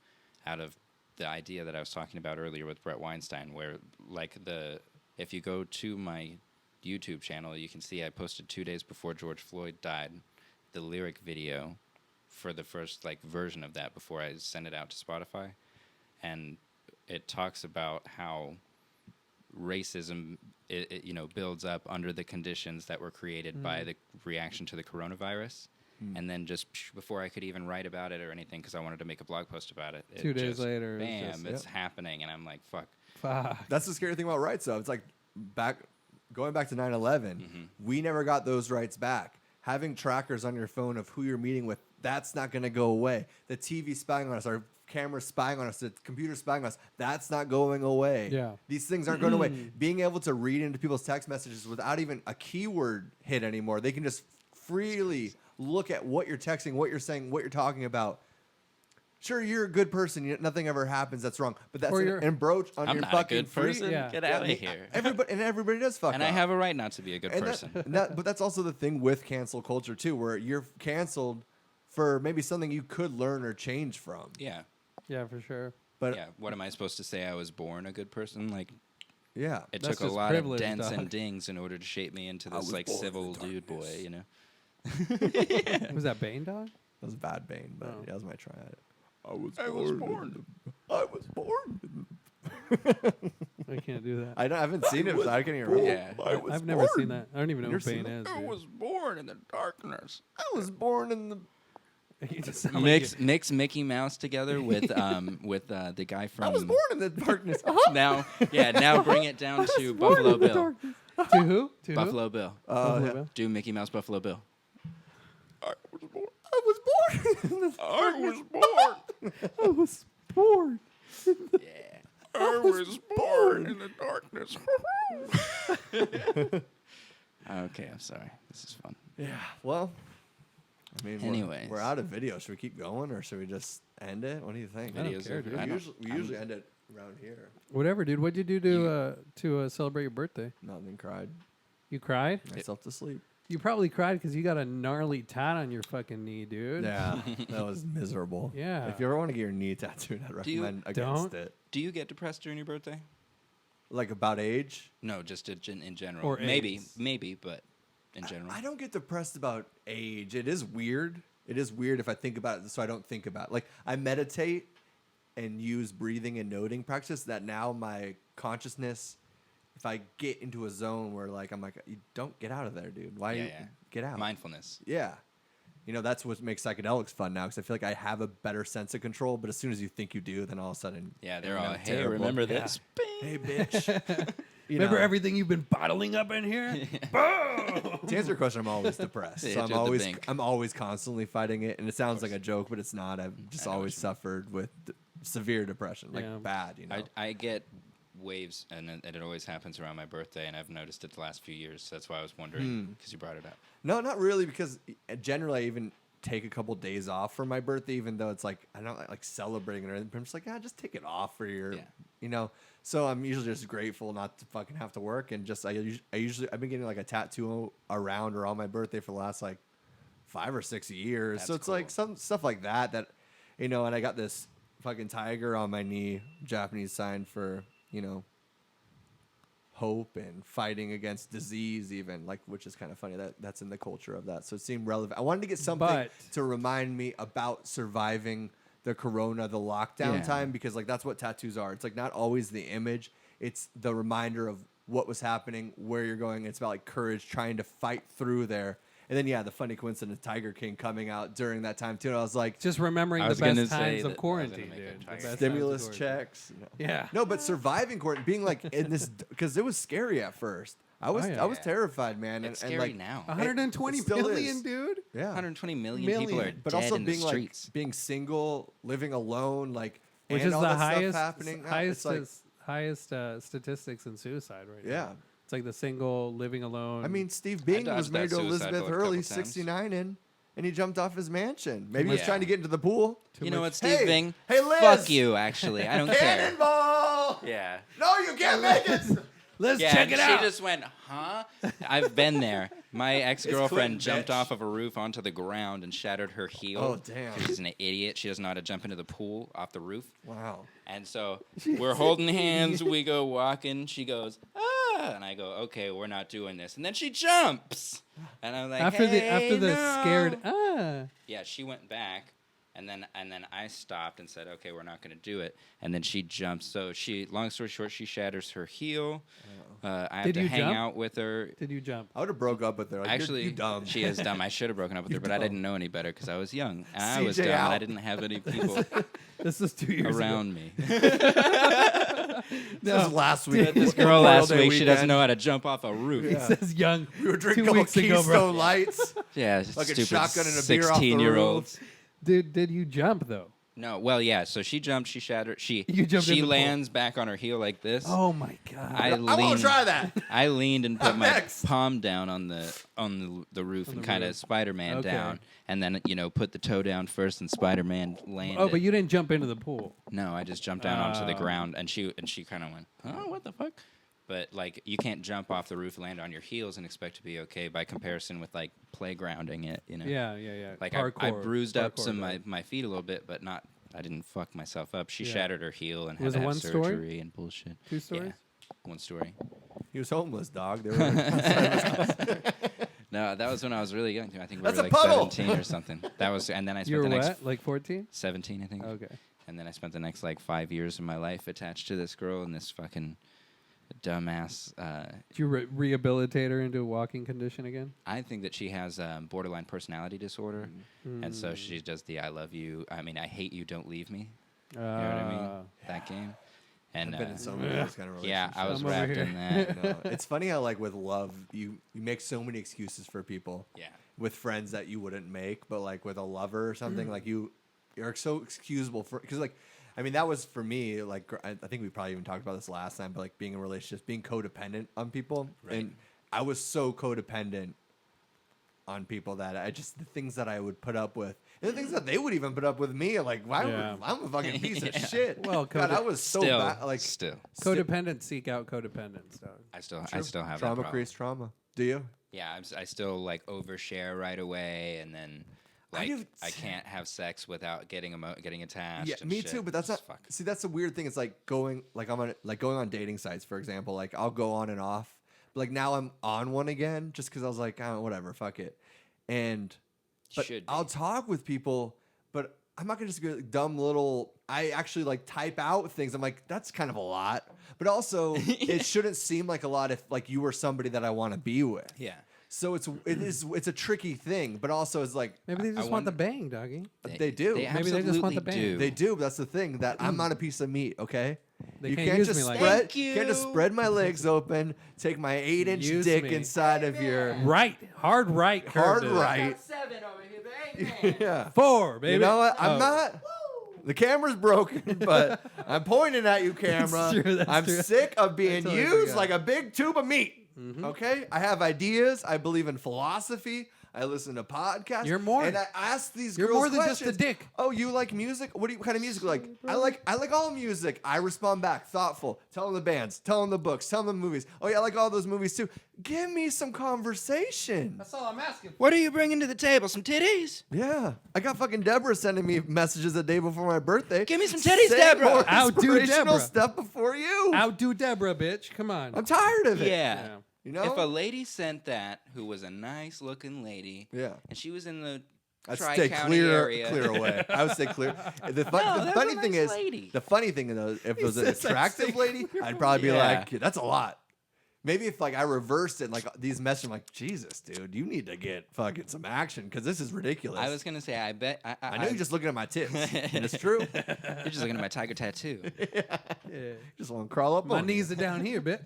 out of the idea that I was talking about earlier with Brett Weinstein, where if you go to my YouTube channel, you can see I posted 2 days before George Floyd died the lyric video for the first version of that before I send it out to Spotify, and it talks about how racism builds up under the conditions that were created by the reaction to the coronavirus. And then just before I could even write about it or anything, because I wanted to make a blog post about it, 2 days later, bam, it's happening, and I'm like, fuck. That's the scary thing about rights, though. It's like going back to 9/11, we never got those rights back. Having trackers on your phone of who you're meeting with, that's not going to go away. The TV spying on us, our camera spying on us, the computer spying on us, that's not going away. Yeah. These things aren't going away. Being able to read into people's text messages without even a keyword hit anymore, they can just freely look at what you're texting, what you're saying, what you're talking about. Sure, you're a good person. Nothing ever happens that's wrong. But that's an embroach on I'm your not a fucking good person. Yeah. Get out of here. Everybody does fuck And up. I have a right not to be a good And person. but that's also the thing with cancel culture too, where you're canceled for maybe something you could learn or change from. Yeah. Yeah, for sure. But Yeah. What am I supposed to say? I was born a good person? yeah, It That's took a just lot of privilege, dents dog. and dings in order to shape me into this was born civil in dude boy, darkness. you know? Was that Bane Dog? that was a bad Bane, but Oh. that was my try at it. I was born. I was born. I can't do that. I haven't seen it, so I can't even remember. Yeah. I've never seen that. I don't even know You're who Bane seeing is. I dude. was born in the darkness. I was born in the. You just sound like Mix Mickey Mouse together with the guy from I was born in the darkness. now bring it down to Buffalo Bill. To who? To Buffalo Bill. Buffalo Yeah. Bill? Do Mickey Mouse Buffalo Bill. I was born in the. I was born. I was born. Yeah. I was born in the darkness. Okay, I'm sorry. This is fun. Yeah. Well, I mean, Anyways. we're out of video. Should we keep going or should we just end it? What do you think? I don't Videos care, are- dude. I We don't- usually end it around here. Whatever, dude. What'd you do to celebrate your birthday? Nothing. Cried You cried? myself to sleep. You probably cried because you got a gnarly tat on your fucking knee, dude. Yeah, that was miserable. Yeah. If you ever want to get your knee tattooed, I'd you- recommend against Don't. it. Do you get depressed during your birthday? Like about age. No, just in general. Or maybe, AIDS. but in general. I don't get depressed about age. It is weird. It is weird if I think about it, so I don't think about it. Like I meditate and use breathing and noting practice. That now my consciousness, if I get into a zone where I'm like, you don't get out of there, dude. Why you get out? Mindfulness. Yeah. That's what makes psychedelics fun now because I feel like I have a better sense of control. But as soon as you think you do, then all of a sudden, Yeah, they're I'm all, hey, terrible. remember this? Hey, bitch. Remember everything you've been bottling up in here? To answer your question, I'm always depressed. They So entered the bank. I'm always constantly fighting it, and it sounds like a joke, but it's not. I've just I know always what you mean. suffered with severe depression, Yeah. bad. I get waves, and it always happens around my birthday, and I've noticed it the last few years. So that's why I was wondering, because you brought it up. No, not really, because generally I even take a couple days off for my birthday, even though it's like I don't like celebrating it or anything. But I'm just like, just take it off for your, So I'm usually just grateful not to fucking have to work, and just I've been getting like a tattoo around or on my birthday for the last 5 or 6 years. That's So it's cool. like some stuff like that, and I got this fucking tiger on my knee, Japanese sign for hope and fighting against disease, even which is kind of funny that's in the culture of that. So it seemed relevant. I wanted to get something But- to remind me about surviving the corona, the lockdown Yeah. time, because that's what tattoos are. It's not always the image, it's the reminder of what was happening, where you're going. It's about courage, trying to fight through there. And then the funny coincidence, Tiger King coming out during that time too. And I was like, Just remembering I the was gonna best say times that I of was quarantine, gonna make a dude. The Tiger best times of stimulus quarantine. checks. Yeah. No, but surviving quarantine, being in this, because it was scary at first. I was yeah. I was terrified, man. It's and scary like, now. 120 still million, is. dude. Yeah. 120 million people are But dead also in being the streets. like being single, living alone, like Which and is all the that stuff highest, happening. Yeah, highest, it's like, highest statistics in suicide right now. yeah. It's like the single living alone. I mean, Steve Bing was dodged married that to suicide Elizabeth bullet a Hurley, couple times. 69 in, and he jumped off his mansion. Maybe he was Yeah. trying to get into the pool. You know much- what, Steve Hey, Bing? hey, Liz! Fuck you, actually. I don't care. Cannonball! Yeah. No, you can't make it. let's Yeah, check and it out. She just went, huh? I've been there. My ex-girlfriend Clinton, jumped bitch. off of a roof onto the ground and shattered her heel. Oh, damn. She's an idiot. She doesn't know how to jump into the pool off the roof. Wow. And so we're holding hands. We go walking. She goes, ah. And I go, okay, we're not doing this. And then she jumps. And I'm like, after hey, the no. scared Yeah, she went back. And then I stopped and said, okay, we're not going to do it. And then she jumps. So long story short, she shatters her heel. I have Did to you hang jump? out with her. Did you jump? I would have broke up with her. Like, Actually, you dumb. she is dumb. I should have broken up with her, but I didn't know any better because I was young. And I was CJ dumb, and I out. didn't have any people This is 2 years around me. This was last week. This girl last week, she doesn't know how to jump off a roof. He says young. We were drinking 2 a couple weeks ago, bro. Keystone Lights. Yeah, Like a stupid shotgun and a beer off the 16-year-olds. Did you jump though? No, well, yeah. So she jumped, she shattered, You jumped in she the pool. lands back on her heel like this. Oh my god. I won't try that. I leaned and put I'm my next. palm down on the roof and the kind of roof. Spider-Man Okay. down, and then put the toe down first, and Spider-Man landed. Oh, but you didn't jump into the pool. No, I just jumped down onto the Oh. ground, and she kind of went, oh, what the fuck? But like, you can't jump off the roof, land on your heels, and expect to be okay by comparison with like playgrounding it. Yeah. Like I Parkour, bruised up parkour, some right. my feet a little bit, but not. I didn't fuck myself up. She Yeah. shattered her heel and had Was to it have one story? surgery and bullshit. 2 stories? Yeah, one story. He was homeless, dog. They were like, No, that was when I was really young. I think we That's were a like puddle. 17 or something. That was, and then I You spent were the next what? Like 14? 17, I think. Okay. And then I spent the next like 5 years of my life attached to this girl and this fucking dumbass. Did you rehabilitate her into a walking condition again? I think that she has borderline personality disorder, and so she does the "I love you." I mean, I hate you. Don't leave me. You know what I mean? That game. And I've been in so many of those kind of relationships. yeah, I was I'm over wrapped here. in that. No, it's funny how like with love, you make so many excuses for people. Yeah. With friends that you wouldn't make, but like with a lover or something, like you're so excusable for because like. I mean, that was for me, like, I think we probably even talked about this last time, but like being in relationships, being codependent on people. Right. And I was so codependent on people that the things that I would put up with, and the things that they would even put up with me, like, why Yeah. would, I'm a fucking piece of Yeah. shit. Well, God, I was so Still, bad. Like, still, Codependent seek out codependence. Dog. I still have trauma that problem. creates trauma. Do you? Yeah, I still like overshare right away, and then like do- I can't have sex without getting attached. Yeah, and me shit. too. But that's It's not. fuck. See, that's the weird thing. It's like going on dating sites, for example. Like I'll go on and off. But like now I'm on one again, just because I was like, oh, whatever, fuck it. And but Should be. I'll talk with people, but I'm not gonna just go like, dumb little. I actually like type out things. I'm like, that's kind of a lot. But also, it shouldn't seem like a lot if like you were somebody that I want to be with. Yeah. So it's a tricky thing, but also it's like Maybe they I just want the wonder- bang, doggy. they do. They Maybe they just want the absolutely bang. do. They do, but that's the thing that I'm not a piece of meat, okay? They you can't can't use just me like spread, that. you can't just Thank you. spread my legs open, take my 8-inch Use dick me. inside of your Right, hard right, curve hard to it. right. 7 over here, baby. Yeah. 4, baby. You know what? I'm Oh. not. The camera's broken, but I'm pointing at you, camera. true, that's I'm true. sick of being totally used forgot. like a big tube of meat. Mm-hmm. Okay? I have ideas. I believe in philosophy. I listen to podcasts. You're more. And I ask these You're girls more than just a questions. dick. Oh, you like music? What kind of music you like? I like all music. I respond back, thoughtful. Tell them the bands, tell them the books, tell them the movies. Oh yeah, I like all those movies too. Give me some conversation. That's all I'm asking. What are you bringing to the table? Some titties? Yeah, I got fucking Deborah sending me messages the day before my birthday. Give me some titties, Say Deborah. more Outdo inspirational Deborah. stuff before you. Outdo Deborah, bitch. Come on. I'm tired of it. Yeah. You know? If a lady sent that, who was a nice looking lady, Yeah. and she was in the I'd stay Tri-County area. clear away. I would stay clear. The No, funny that's thing a nice is, lady. the funny thing though, if it was an says I'd attractive stay lady, clear I'd probably be Yeah. like, that's a lot. Maybe if like I reversed it, like these messages, I'm like, Jesus, dude, you need to get fucking some action because this is ridiculous. I was gonna say, I bet I know you're just looking at my tits, and it's true. you're just looking at my tiger tattoo. Yeah. Just want to crawl up My on knees are down here, bitch.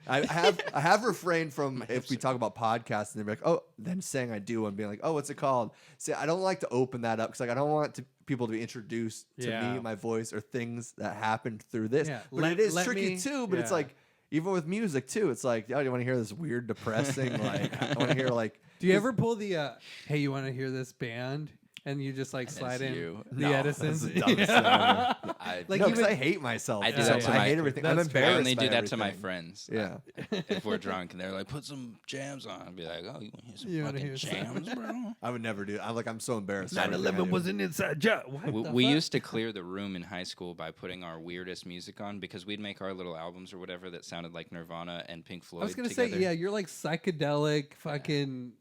I have refrained from if we talk about podcasts and they're like, oh, then saying I do and being like, oh, what's it called? See, I don't like to open that up because like I don't want people to be introduced to me, my voice, or things that happened through this. Yeah, But it is tricky too. But it's like even with music too. It's like, oh, you want to hear this weird, depressing? Like I want to hear like. Do you ever pull the hey, you want to hear this band? And you just like slide in you. the No, Edisons. that's the dumbest thing ever. Like No, because even- I hate myself. I do too. that to I my- hate everything. I'm That's true. embarrassed. I only by do that to my everything. friends. Yeah. If we're drunk and they're like, put some jams on, I'd be like, oh, you want to hear some You wanna fucking hear some- jams, bro? I would never do. I'm so embarrassed. by everything I 9/11 do. was an inside job. What? We used to clear the room in high school by putting our weirdest music on because we'd make our little albums or whatever that sounded like Nirvana and Pink Floyd. I was gonna together. say, yeah, you're like psychedelic, fucking.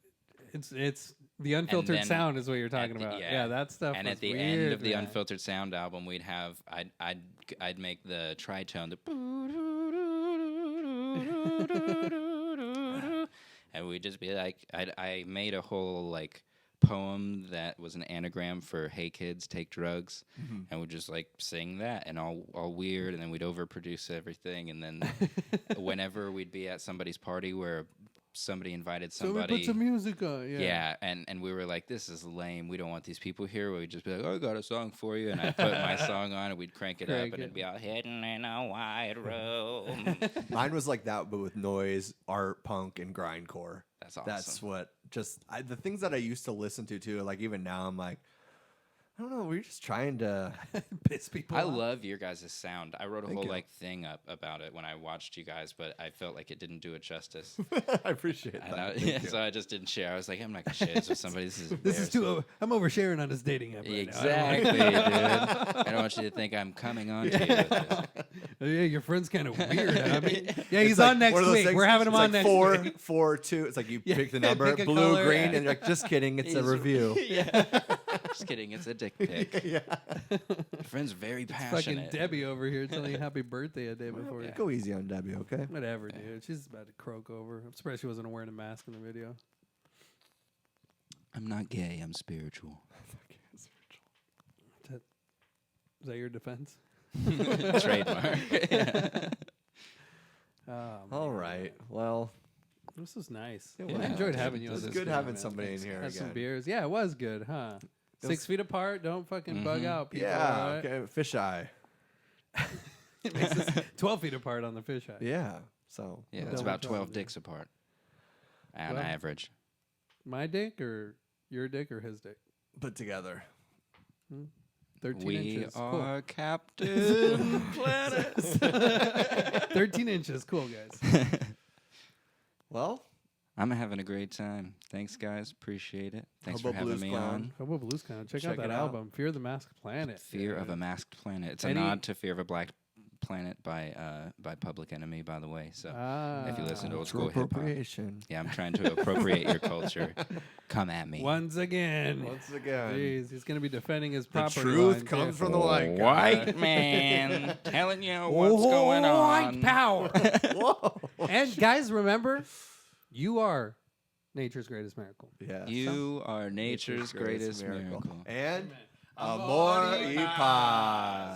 It's the unfiltered then sound is what you're at talking the- about. yeah. Yeah, that stuff. And was at the weird, end of the man. unfiltered sound album, we'd have I'd make the tritone, and we'd just be like, I made a whole like poem that was an anagram for "Hey kids, take drugs," and we'd just like sing that and all weird, and then we'd overproduce everything, and then whenever we'd be at somebody's party where somebody invited So we somebody. put some music on. Yeah, and we were like, this is lame. We don't want these people here. We'd just be like, oh, I got a song for you. And I'd put my song on, and we'd crank it up, and it'd be all hidden in a wide room. Mine was like that, but with noise, art, punk, and grindcore. That's awesome. That's what the things that I used to listen to too. Like even now, I'm like, I don't know. We're just trying to. Piss people I off. love your guys' sound. I wrote a whole you. like thing up about it when I watched you guys, but I felt like it didn't do it justice. I appreciate And that. yeah, so I just didn't share. I was like, I'm not gonna share this with somebody. This is This is embarrassing. too. I'm oversharing on this dating app. Right Exactly, dude. I don't want you to think I'm coming on to you with this. Now. Yeah, your friend's kind of weird. I mean, yeah, he's It's like on next one of those week. things- We're having him it's on like next 4, week. 4, 2. It's like you pick the number, pick a blue, color, green, yeah. and you're like, just kidding. It's a review. Yeah. Just kidding. It's a dick pic. Yeah. My friend's very Fucking passionate. Debbie over here telling you happy birthday a day before. Yeah. Go easy on Debbie, okay? Whatever, dude. She's about to croak over. I'm surprised she wasn't wearing a mask in the video. I'm not gay. I'm spiritual. Is that your defense? Trademark. All right. Well, This was nice. It I was. enjoyed having you. it on was this good video, having man. somebody in here Had some again. beers. Yeah, it was good, huh? It 6 was- feet apart. Don't fucking bug out, people. Yeah. all right? Okay. Fisheye. It makes us 12 feet apart on the fish eye. Yeah. So. Yeah, Double it's about trouble, 12 dude. dicks apart on Well, average. My dick or your dick or his dick? Put together. 13 We inches. are Captain Planet. 13 inches. Cool, guys. Well, I'm having a great time. Thanks, guys. Appreciate it. Thanks Hobo for having Blues me Clown. on. Hobo Blues Clown. Check out Check that it out. album, Fear of the Masked Planet. Fear of dude. a Masked Planet. It's Any- a nod to Fear of a Black Planet by Public Enemy, by the way. So if you listen to old school hip hop, appropriation. yeah, I'm trying to appropriate your culture. Come at me. Once again. Once again. Jeez, he's going to be defending his The property truth line, comes too. from the white guy. White man telling you what's going on. White power. Whoa. And guys, remember, you are nature's greatest miracle. Yeah. You are nature's greatest miracle. And Amor y Paz.